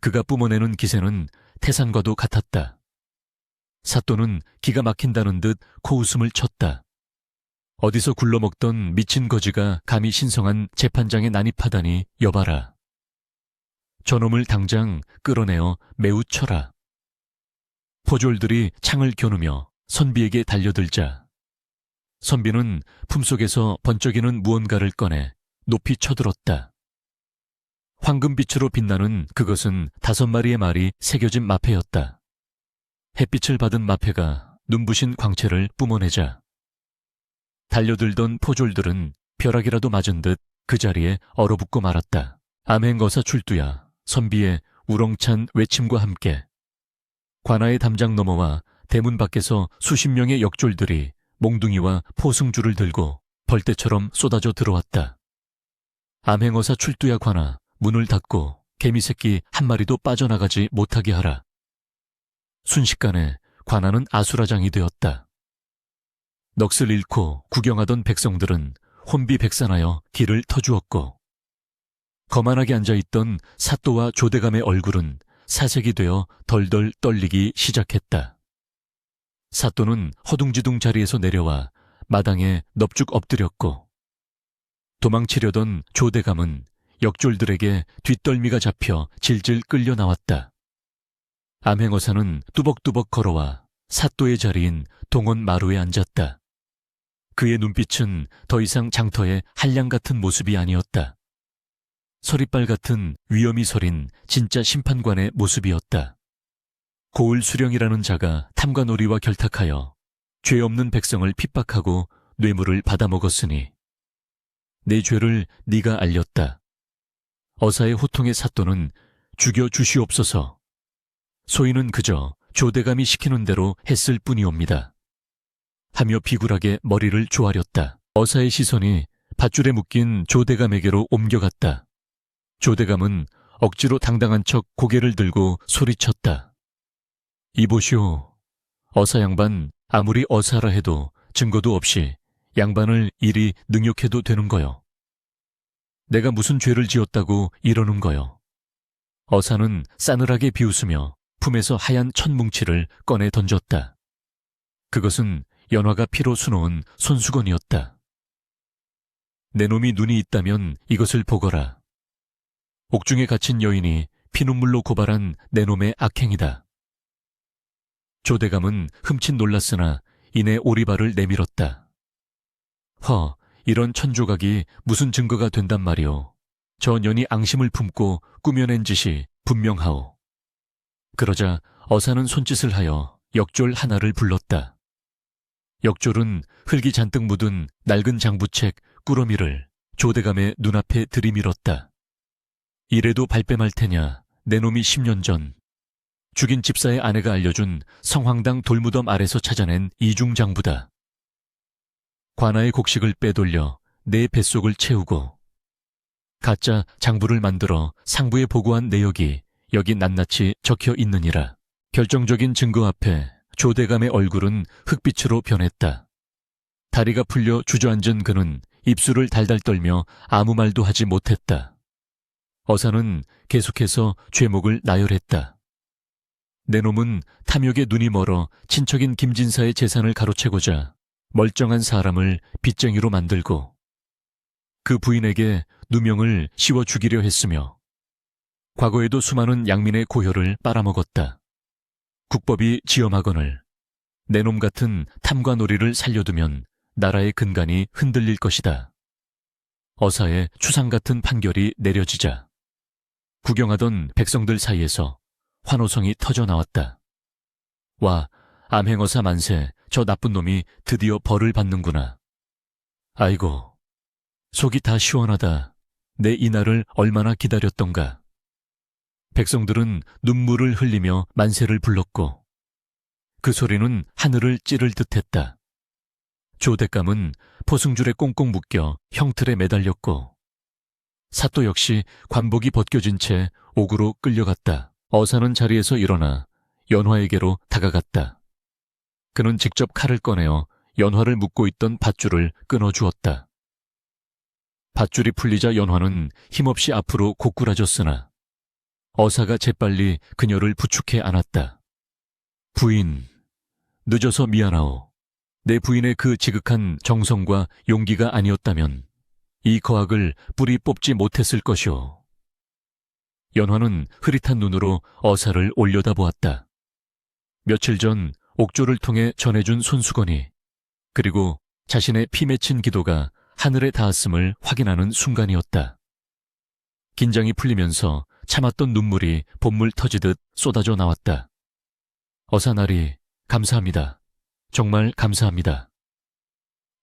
그가 뿜어내는 기세는 태산과도 같았다. 사또는 기가 막힌다는 듯 코웃음을 쳤다. 어디서 굴러먹던 미친 거지가 감히 신성한 재판장에 난입하다니 여봐라. 저놈을 당장 끌어내어 매우 쳐라. 포졸들이 창을 겨누며 선비에게 달려들자 선비는 품속에서 번쩍이는 무언가를 꺼내 높이 쳐들었다. 황금빛으로 빛나는 그것은 5마리의 말이 새겨진 마패였다. 햇빛을 받은 마패가 눈부신 광채를 뿜어내자 달려들던 포졸들은 벼락이라도 맞은 듯 그 자리에 얼어붙고 말았다. 암행거사 출두야. 선비의 우렁찬 외침과 함께 관아의 담장 너머와 대문 밖에서 수십 명의 역졸들이 몽둥이와 포승줄을 들고 벌떼처럼 쏟아져 들어왔다. 암행어사 출두야 관아, 문을 닫고 개미새끼 한 마리도 빠져나가지 못하게 하라. 순식간에 관아는 아수라장이 되었다. 넋을 잃고 구경하던 백성들은 혼비백산하여 길을 터주었고 거만하게 앉아있던 사또와 조대감의 얼굴은 사색이 되어 덜덜 떨리기 시작했다. 사또는 허둥지둥 자리에서 내려와 마당에 넙죽 엎드렸고 도망치려던 조대감은 역졸들에게 뒷덜미가 잡혀 질질 끌려 나왔다. 암행어사는 뚜벅뚜벅 걸어와 사또의 자리인 동원 마루에 앉았다. 그의 눈빛은 더 이상 장터의 한량 같은 모습이 아니었다. 서리빨 같은 위엄이 서린 진짜 심판관의 모습이었다. 고을 수령이라는 자가 탐관오리와 결탁하여 죄 없는 백성을 핍박하고 뇌물을 받아먹었으니 내 죄를 네가 알렸다. 어사의 호통의 사또는 죽여주시옵소서. 소인은 그저 조대감이 시키는 대로 했을 뿐이옵니다. 하며 비굴하게 머리를 조아렸다. 어사의 시선이 밧줄에 묶인 조대감에게로 옮겨갔다. 조대감은 억지로 당당한 척 고개를 들고 소리쳤다. 이보시오. 어사 양반 아무리 어사라 해도 증거도 없이 양반을 이리 능욕해도 되는 거요. 내가 무슨 죄를 지었다고 이러는 거요. 어사는 싸늘하게 비웃으며 품에서 하얀 천뭉치를 꺼내 던졌다. 그것은 연화가 피로 수놓은 손수건이었다. 내 놈이 눈이 있다면 이것을 보거라. 옥중에 갇힌 여인이 피눈물로 고발한 내 놈의 악행이다. 조대감은 흠칫 놀랐으나 이내 오리발을 내밀었다. 이런 천조각이 무슨 증거가 된단 말이오. 저 년이 앙심을 품고 꾸며낸 짓이 분명하오. 그러자 어사는 손짓을 하여 역졸 하나를 불렀다. 역졸은 흙이 잔뜩 묻은 낡은 장부책 꾸러미를 조대감의 눈앞에 들이밀었다. 이래도 발뺌할 테냐. 내 놈이 10년 전 죽인 집사의 아내가 알려준 성황당 돌무덤 아래서 찾아낸 이중장부다. 관아의 곡식을 빼돌려 내 뱃속을 채우고 가짜 장부를 만들어 상부에 보고한 내역이 여기 낱낱이 적혀 있느니라. 결정적인 증거 앞에 조대감의 얼굴은 흙빛으로 변했다. 다리가 풀려 주저앉은 그는 입술을 달달 떨며 아무 말도 하지 못했다. 어사는 계속해서 죄목을 나열했다. 내 놈은 탐욕에 눈이 멀어 친척인 김진사의 재산을 가로채고자 멀쩡한 사람을 빚쟁이로 만들고 그 부인에게 누명을 씌워 죽이려 했으며 과거에도 수많은 양민의 고혈을 빨아먹었다. 국법이 지엄하거늘 내 놈 같은 탐관오리를 살려두면 나라의 근간이 흔들릴 것이다. 어사의 추상 같은 판결이 내려지자 구경하던 백성들 사이에서 환호성이 터져 나왔다. 와, 암행어사 만세, 저 나쁜 놈이 드디어 벌을 받는구나. 아이고, 속이 다 시원하다. 내 이날을 얼마나 기다렸던가. 백성들은 눈물을 흘리며 만세를 불렀고 그 소리는 하늘을 찌를 듯했다. 조대감은 포승줄에 꽁꽁 묶여 형틀에 매달렸고 사또 역시 관복이 벗겨진 채 옥으로 끌려갔다. 어사는 자리에서 일어나 연화에게로 다가갔다. 그는 직접 칼을 꺼내어 연화를 묶고 있던 밧줄을 끊어주었다. 밧줄이 풀리자 연화는 힘없이 앞으로 고꾸라졌으나 어사가 재빨리 그녀를 부축해 안았다. 부인, 늦어서 미안하오. 내 부인의 그 지극한 정성과 용기가 아니었다면 이 거악을 뿌리 뽑지 못했을 것이오. 연화는 흐릿한 눈으로 어사를 올려다보았다. 며칠 전 옥조를 통해 전해준 손수건이 그리고 자신의 피 맺힌 기도가 하늘에 닿았음을 확인하는 순간이었다. 긴장이 풀리면서 참았던 눈물이 봇물 터지듯 쏟아져 나왔다. 어사나리, 감사합니다. 정말 감사합니다.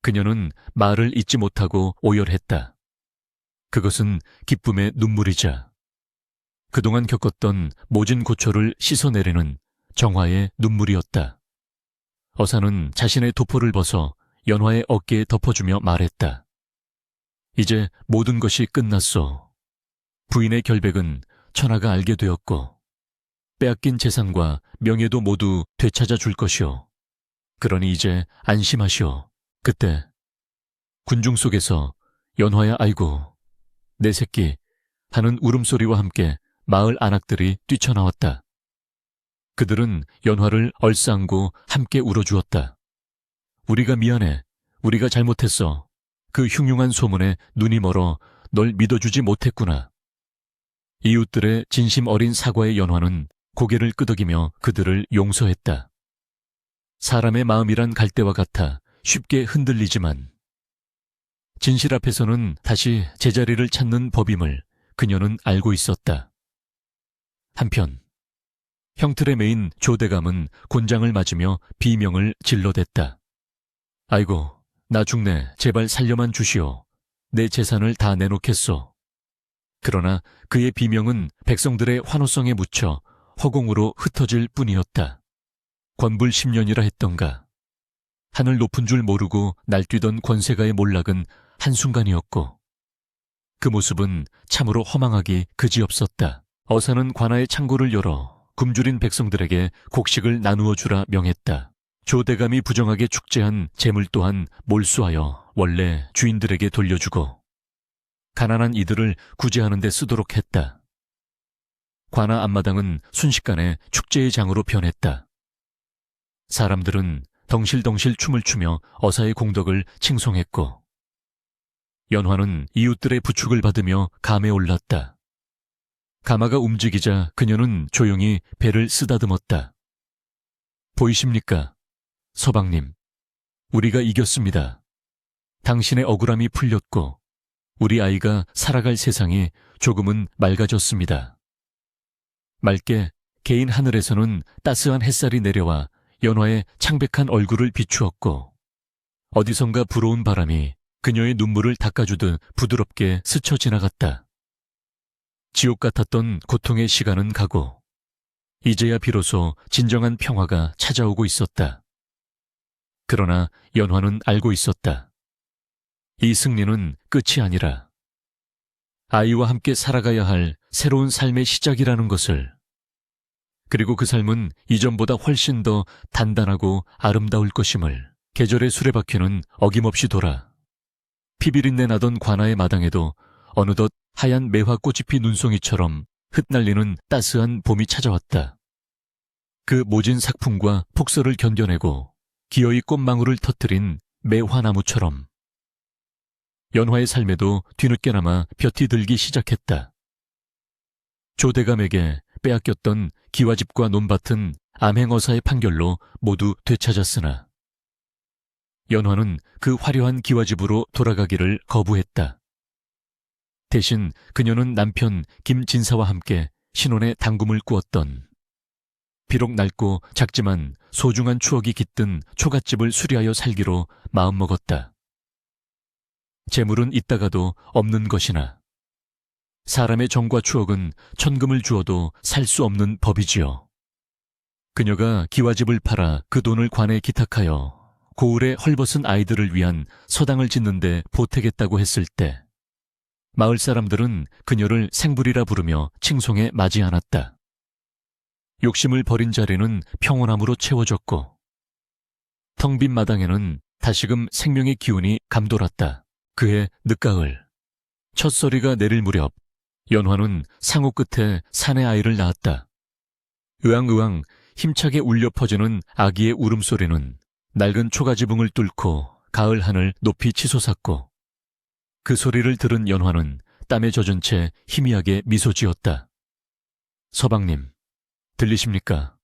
그녀는 말을 잇지 못하고 오열했다. 그것은 기쁨의 눈물이자 그동안 겪었던 모진 고초를 씻어내리는 정화의 눈물이었다. 어사는 자신의 도포를 벗어 연화의 어깨에 덮어주며 말했다. 이제 모든 것이 끝났소. 부인의 결백은 천하가 알게 되었고 빼앗긴 재산과 명예도 모두 되찾아 줄 것이오. 그러니 이제 안심하시오. 그때 군중 속에서 연화야 아이고 내 새끼 하는 울음소리와 함께 마을 안악들이 뛰쳐나왔다. 그들은 연화를 얼싸안고 함께 울어주었다. 우리가 미안해. 우리가 잘못했어. 그 흉흉한 소문에 눈이 멀어 널 믿어주지 못했구나. 이웃들의 진심 어린 사과의 연화는 고개를 끄덕이며 그들을 용서했다. 사람의 마음이란 갈대와 같아 쉽게 흔들리지만 진실 앞에서는 다시 제자리를 찾는 법임을 그녀는 알고 있었다. 한편 형틀에 매인 조대감은 곤장을 맞으며 비명을 질러댔다. 아이고, 나 죽네. 제발 살려만 주시오. 내 재산을 다 내놓겠소. 그러나 그의 비명은 백성들의 환호성에 묻혀 허공으로 흩어질 뿐이었다. 권불 10년이라 했던가. 하늘 높은 줄 모르고 날뛰던 권세가의 몰락은 한순간이었고 그 모습은 참으로 허망하기 그지없었다. 어사는 관아의 창고를 열어 굶주린 백성들에게 곡식을 나누어 주라 명했다. 조대감이 부정하게 축제한 재물 또한 몰수하여 원래 주인들에게 돌려주고 가난한 이들을 구제하는 데 쓰도록 했다. 관아 앞마당은 순식간에 축제의 장으로 변했다. 사람들은 덩실덩실 춤을 추며 어사의 공덕을 칭송했고 연화는 이웃들의 부축을 받으며 감에 올랐다. 가마가 움직이자 그녀는 조용히 배를 쓰다듬었다. 보이십니까? 서방님, 우리가 이겼습니다. 당신의 억울함이 풀렸고 우리 아이가 살아갈 세상이 조금은 맑아졌습니다. 맑게 개인 하늘에서는 따스한 햇살이 내려와 연화의 창백한 얼굴을 비추었고 어디선가 불어온 바람이 그녀의 눈물을 닦아주듯 부드럽게 스쳐 지나갔다. 지옥 같았던 고통의 시간은 가고 이제야 비로소 진정한 평화가 찾아오고 있었다. 그러나 연화는 알고 있었다. 이 승리는 끝이 아니라 아이와 함께 살아가야 할 새로운 삶의 시작이라는 것을, 그리고 그 삶은 이전보다 훨씬 더 단단하고 아름다울 것임을. 계절의 수레바퀴는 어김없이 돌아 피비린내 나던 관아의 마당에도 어느덧 하얀 매화꽃이 눈송이처럼 흩날리는 따스한 봄이 찾아왔다. 그 모진 삭풍과 폭설을 견뎌내고 기어이 꽃망울을 터뜨린 매화나무처럼 연화의 삶에도 뒤늦게나마 볕이 들기 시작했다. 조대감에게 빼앗겼던 기와집과 논밭은 암행어사의 판결로 모두 되찾았으나 연화는 그 화려한 기와집으로 돌아가기를 거부했다. 대신 그녀는 남편 김진사와 함께 신혼의 당금을 꾸었던, 비록 낡고 작지만 소중한 추억이 깃든 초갓집을 수리하여 살기로 마음먹었다. 재물은 있다가도 없는 것이나 사람의 정과 추억은 천금을 주어도 살 수 없는 법이지요. 그녀가 기와집을 팔아 그 돈을 관에 기탁하여 고을의 헐벗은 아이들을 위한 서당을 짓는데 보태겠다고 했을 때 마을 사람들은 그녀를 생불이라 부르며 칭송에 맞이 않았다. 욕심을 버린 자리는 평온함으로 채워졌고 텅 빈 마당에는 다시금 생명의 기운이 감돌았다. 그해 늦가을 첫소리가 내릴 무렵 연화는 상호 끝에 사내 아이를 낳았다. 으앙으앙 힘차게 울려 퍼지는 아기의 울음소리는 낡은 초가지붕을 뚫고 가을 하늘 높이 치솟았고 그 소리를 들은 연화는 땀에 젖은 채 희미하게 미소 지었다. 서방님, 들리십니까?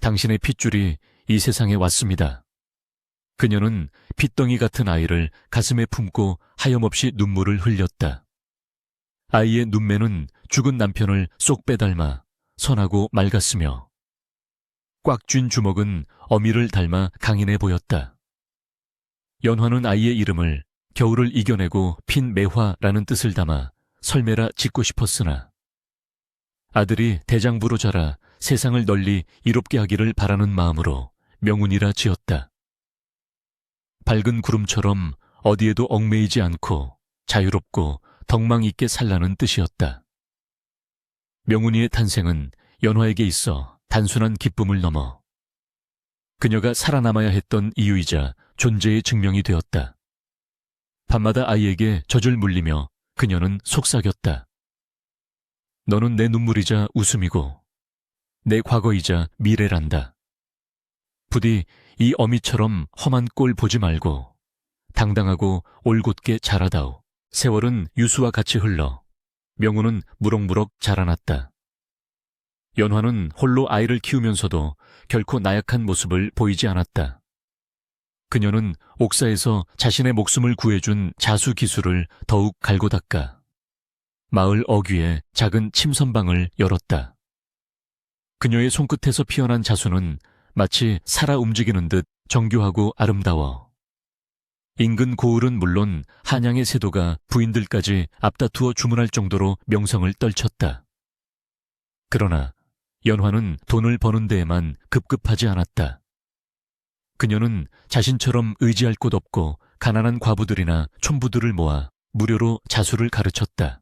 당신의 핏줄이 이 세상에 왔습니다. 그녀는 핏덩이 같은 아이를 가슴에 품고 하염없이 눈물을 흘렸다. 아이의 눈매는 죽은 남편을 쏙 빼닮아 선하고 맑았으며 꽉 쥔 주먹은 어미를 닮아 강인해 보였다. 연화는 아이의 이름을 겨울을 이겨내고 핀 매화라는 뜻을 담아 설매라 짓고 싶었으나 아들이 대장부로 자라 세상을 널리 이롭게 하기를 바라는 마음으로 명운이라 지었다. 밝은 구름처럼 어디에도 얽매이지 않고 자유롭고 덕망 있게 살라는 뜻이었다. 명운이의 탄생은 연화에게 있어 단순한 기쁨을 넘어 그녀가 살아남아야 했던 이유이자 존재의 증명이 되었다. 밤마다 아이에게 젖을 물리며 그녀는 속삭였다. 너는 내 눈물이자 웃음이고 내 과거이자 미래란다. 부디 이 어미처럼 험한 꼴 보지 말고 당당하고 올곧게 자라다오. 세월은 유수와 같이 흘러 명운은 무럭무럭 자라났다. 연화는 홀로 아이를 키우면서도 결코 나약한 모습을 보이지 않았다. 그녀는 옥사에서 자신의 목숨을 구해준 자수 기술을 더욱 갈고 닦아 마을 어귀에 작은 침선방을 열었다. 그녀의 손끝에서 피어난 자수는 마치 살아 움직이는 듯 정교하고 아름다워 인근 고을은 물론 한양의 세도가 부인들까지 앞다투어 주문할 정도로 명성을 떨쳤다. 그러나 연화는 돈을 버는 데에만 급급하지 않았다. 그녀는 자신처럼 의지할 곳 없고 가난한 과부들이나 촌부들을 모아 무료로 자수를 가르쳤다.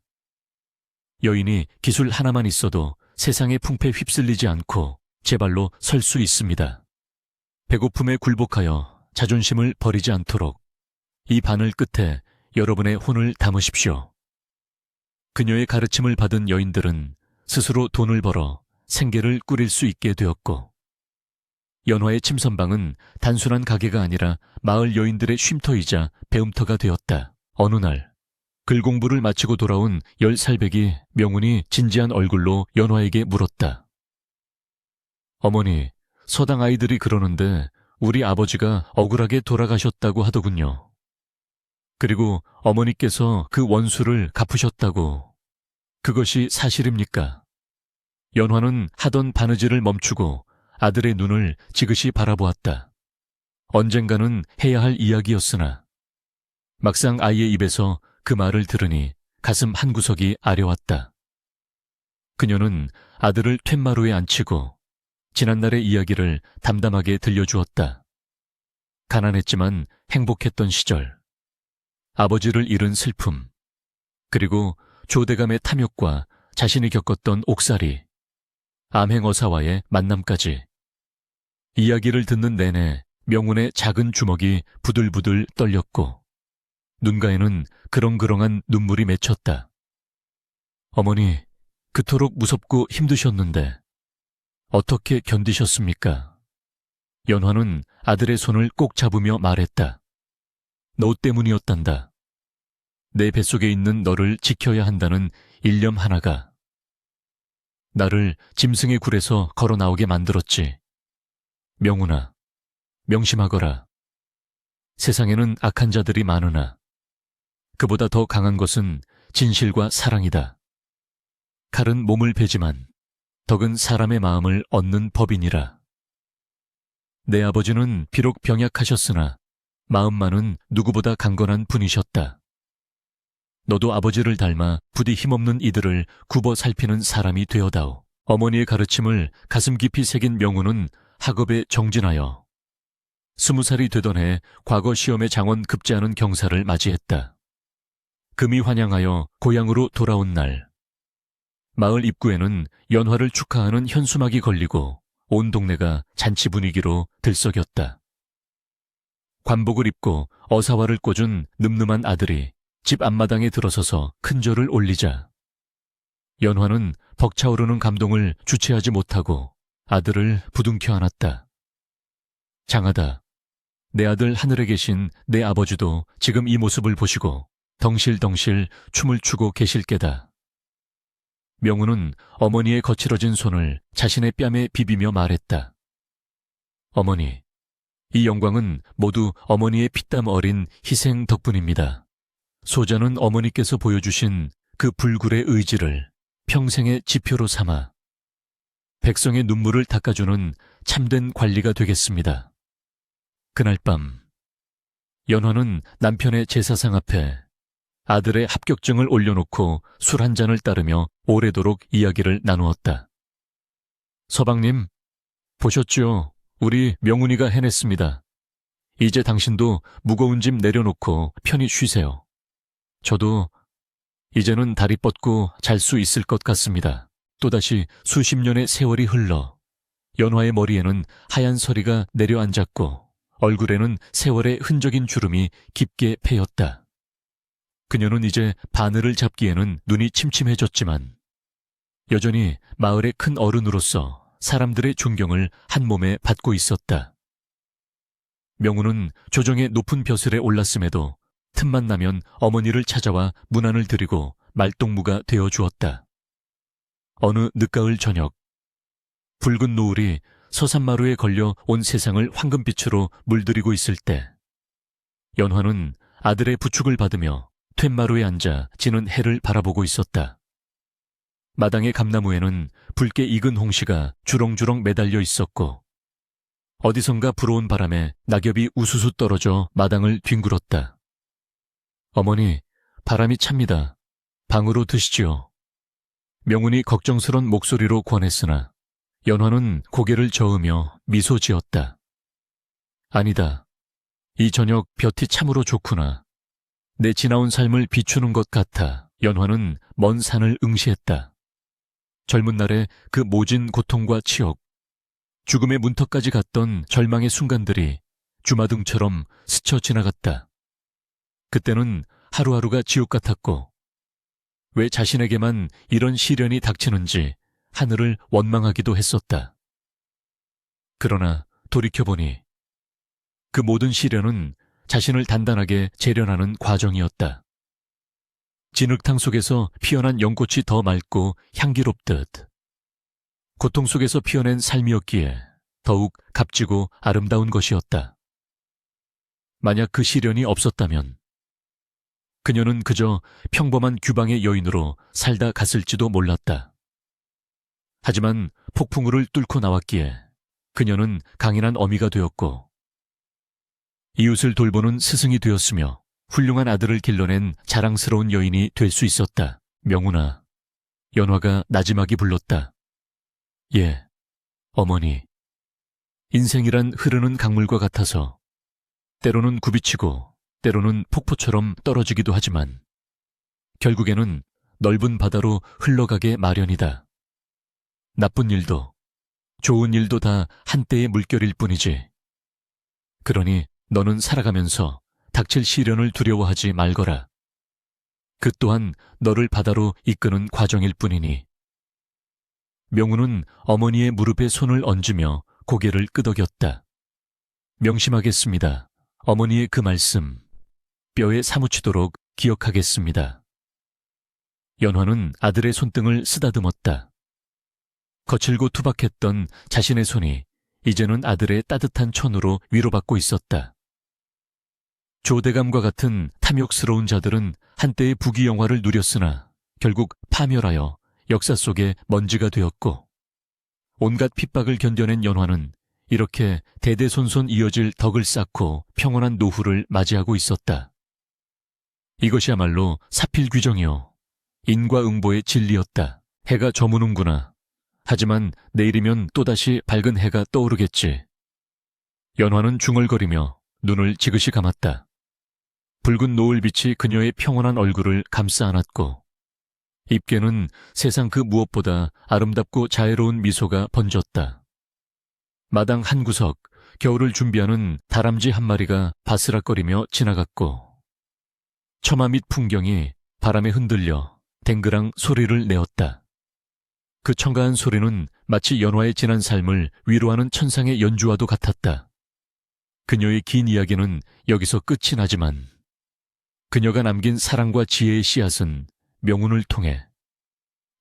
여인이 기술 하나만 있어도 세상의 풍패에 휩쓸리지 않고 제 발로 설 수 있습니다. 배고픔에 굴복하여 자존심을 버리지 않도록 이 바늘 끝에 여러분의 혼을 담으십시오. 그녀의 가르침을 받은 여인들은 스스로 돈을 벌어 생계를 꾸릴 수 있게 되었고 연화의 침선방은 단순한 가게가 아니라 마을 여인들의 쉼터이자 배움터가 되었다. 어느 날 글공부를 마치고 돌아온 10살배기 명운이 진지한 얼굴로 연화에게 물었다. 어머니, 서당 아이들이 그러는데 우리 아버지가 억울하게 돌아가셨다고 하더군요. 그리고 어머니께서 그 원수를 갚으셨다고. 그것이 사실입니까? 연화는 하던 바느질을 멈추고 아들의 눈을 지그시 바라보았다. 언젠가는 해야 할 이야기였으나 막상 아이의 입에서 그 말을 들으니 가슴 한구석이 아려왔다. 그녀는 아들을 툇마루에 앉히고 지난날의 이야기를 담담하게 들려주었다. 가난했지만 행복했던 시절, 아버지를 잃은 슬픔, 그리고 조대감의 탐욕과 자신이 겪었던 옥살이, 암행어사와의 만남까지. 이야기를 듣는 내내 명운의 작은 주먹이 부들부들 떨렸고 눈가에는 그렁그렁한 눈물이 맺혔다. 어머니, 그토록 무섭고 힘드셨는데 어떻게 견디셨습니까? 연화는 아들의 손을 꼭 잡으며 말했다. 너 때문이었단다. 내 뱃속에 있는 너를 지켜야 한다는 일념 하나가 나를 짐승의 굴에서 걸어 나오게 만들었지. 명운아, 명심하거라. 세상에는 악한 자들이 많으나 그보다 더 강한 것은 진실과 사랑이다. 칼은 몸을 베지만 덕은 사람의 마음을 얻는 법이니라. 내 아버지는 비록 병약하셨으나 마음만은 누구보다 강건한 분이셨다. 너도 아버지를 닮아 부디 힘없는 이들을 굽어 살피는 사람이 되어다오. 어머니의 가르침을 가슴 깊이 새긴 명우는 학업에 정진하여 20살이 되던 해 과거 시험에 장원 급제하는 경사를 맞이했다. 금이 환영하여 고향으로 돌아온 날, 마을 입구에는 연화를 축하하는 현수막이 걸리고 온 동네가 잔치 분위기로 들썩였다. 관복을 입고 어사화를 꽂은 늠름한 아들이 집 앞마당에 들어서서 큰 절을 올리자 연화는 벅차오르는 감동을 주체하지 못하고 아들을 부둥켜 안았다. 장하다. 내 아들 하늘에 계신 내 아버지도 지금 이 모습을 보시고 덩실덩실 춤을 추고 계실 게다. 명우는 어머니의 거칠어진 손을 자신의 뺨에 비비며 말했다. 어머니, 이 영광은 모두 어머니의 피땀 어린 희생 덕분입니다. 소자는 어머니께서 보여주신 그 불굴의 의지를 평생의 지표로 삼아 백성의 눈물을 닦아주는 참된 관리가 되겠습니다. 그날 밤, 연화는 남편의 제사상 앞에 아들의 합격증을 올려놓고 술 한 잔을 따르며 오래도록 이야기를 나누었다. 서방님, 보셨죠? 우리 명훈이가 해냈습니다. 이제 당신도 무거운 짐 내려놓고 편히 쉬세요. 저도 이제는 다리 뻗고 잘 수 있을 것 같습니다. 또다시 수십 년의 세월이 흘러 연화의 머리에는 하얀 서리가 내려앉았고 얼굴에는 세월의 흔적인 주름이 깊게 패였다. 그녀는 이제 바늘을 잡기에는 눈이 침침해졌지만 여전히 마을의 큰 어른으로서 사람들의 존경을 한 몸에 받고 있었다. 명우는 조정의 높은 벼슬에 올랐음에도 틈만 나면 어머니를 찾아와 문안을 드리고 말동무가 되어 주었다. 어느 늦가을 저녁, 붉은 노을이 서산마루에 걸려 온 세상을 황금빛으로 물들이고 있을 때 연화는 아들의 부축을 받으며 툇마루에 앉아 지는 해를 바라보고 있었다. 마당의 감나무에는 붉게 익은 홍시가 주렁주렁 매달려 있었고 어디선가 불어온 바람에 낙엽이 우수수 떨어져 마당을 뒹굴었다. 어머니, 바람이 찹니다. 방으로 드시지요. 명훈이 걱정스런 목소리로 권했으나 연화는 고개를 저으며 미소 지었다. 아니다. 이 저녁 볕이 참으로 좋구나. 내 지나온 삶을 비추는 것 같아 연화는 먼 산을 응시했다. 젊은 날의 그 모진 고통과 치욕, 죽음의 문턱까지 갔던 절망의 순간들이 주마등처럼 스쳐 지나갔다. 그때는 하루하루가 지옥 같았고 왜 자신에게만 이런 시련이 닥치는지 하늘을 원망하기도 했었다. 그러나 돌이켜보니 그 모든 시련은 자신을 단단하게 재련하는 과정이었다. 진흙탕 속에서 피어난 연꽃이 더 맑고 향기롭듯 고통 속에서 피어낸 삶이었기에 더욱 값지고 아름다운 것이었다. 만약 그 시련이 없었다면 그녀는 그저 평범한 규방의 여인으로 살다 갔을지도 몰랐다. 하지만 폭풍우를 뚫고 나왔기에 그녀는 강인한 어미가 되었고 이웃을 돌보는 스승이 되었으며 훌륭한 아들을 길러낸 자랑스러운 여인이 될 수 있었다. 명훈아, 연화가 나지막이 불렀다. 예, 어머니. 인생이란 흐르는 강물과 같아서 때로는 굽이치고 때로는 폭포처럼 떨어지기도 하지만 결국에는 넓은 바다로 흘러가게 마련이다. 나쁜 일도 좋은 일도 다 한때의 물결일 뿐이지. 그러니 너는 살아가면서 닥칠 시련을 두려워하지 말거라. 그 또한 너를 바다로 이끄는 과정일 뿐이니. 명우는 어머니의 무릎에 손을 얹으며 고개를 끄덕였다. 명심하겠습니다. 어머니의 그 말씀, 뼈에 사무치도록 기억하겠습니다. 연화는 아들의 손등을 쓰다듬었다. 거칠고 투박했던 자신의 손이 이제는 아들의 따뜻한 천으로 위로받고 있었다. 조대감과 같은 탐욕스러운 자들은 한때의 부귀영화를 누렸으나 결국 파멸하여 역사 속에 먼지가 되었고, 온갖 핍박을 견뎌낸 연화는 이렇게 대대손손 이어질 덕을 쌓고 평온한 노후를 맞이하고 있었다. 이것이야말로 사필귀정이요, 인과응보의 진리였다. 해가 저무는구나. 하지만 내일이면 또다시 밝은 해가 떠오르겠지. 연화는 중얼거리며 눈을 지그시 감았다. 붉은 노을빛이 그녀의 평온한 얼굴을 감싸 안았고, 입계는 세상 그 무엇보다 아름답고 자애로운 미소가 번졌다. 마당 한 구석, 겨울을 준비하는 다람쥐 한 마리가 바스락거리며 지나갔고, 처마 밑 풍경이 바람에 흔들려 댕그랑 소리를 내었다. 그 청가한 소리는 마치 연화의 지난 삶을 위로하는 천상의 연주와도 같았다. 그녀의 긴 이야기는 여기서 끝이 나지만, 그녀가 남긴 사랑과 지혜의 씨앗은 명운을 통해,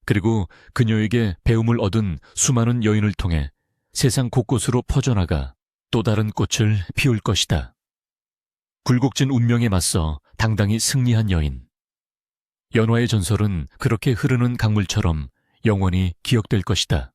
그리고 그녀에게 배움을 얻은 수많은 여인을 통해 세상 곳곳으로 퍼져나가 또 다른 꽃을 피울 것이다. 굴곡진 운명에 맞서 당당히 승리한 여인. 연화의 전설은 그렇게 흐르는 강물처럼 영원히 기억될 것이다.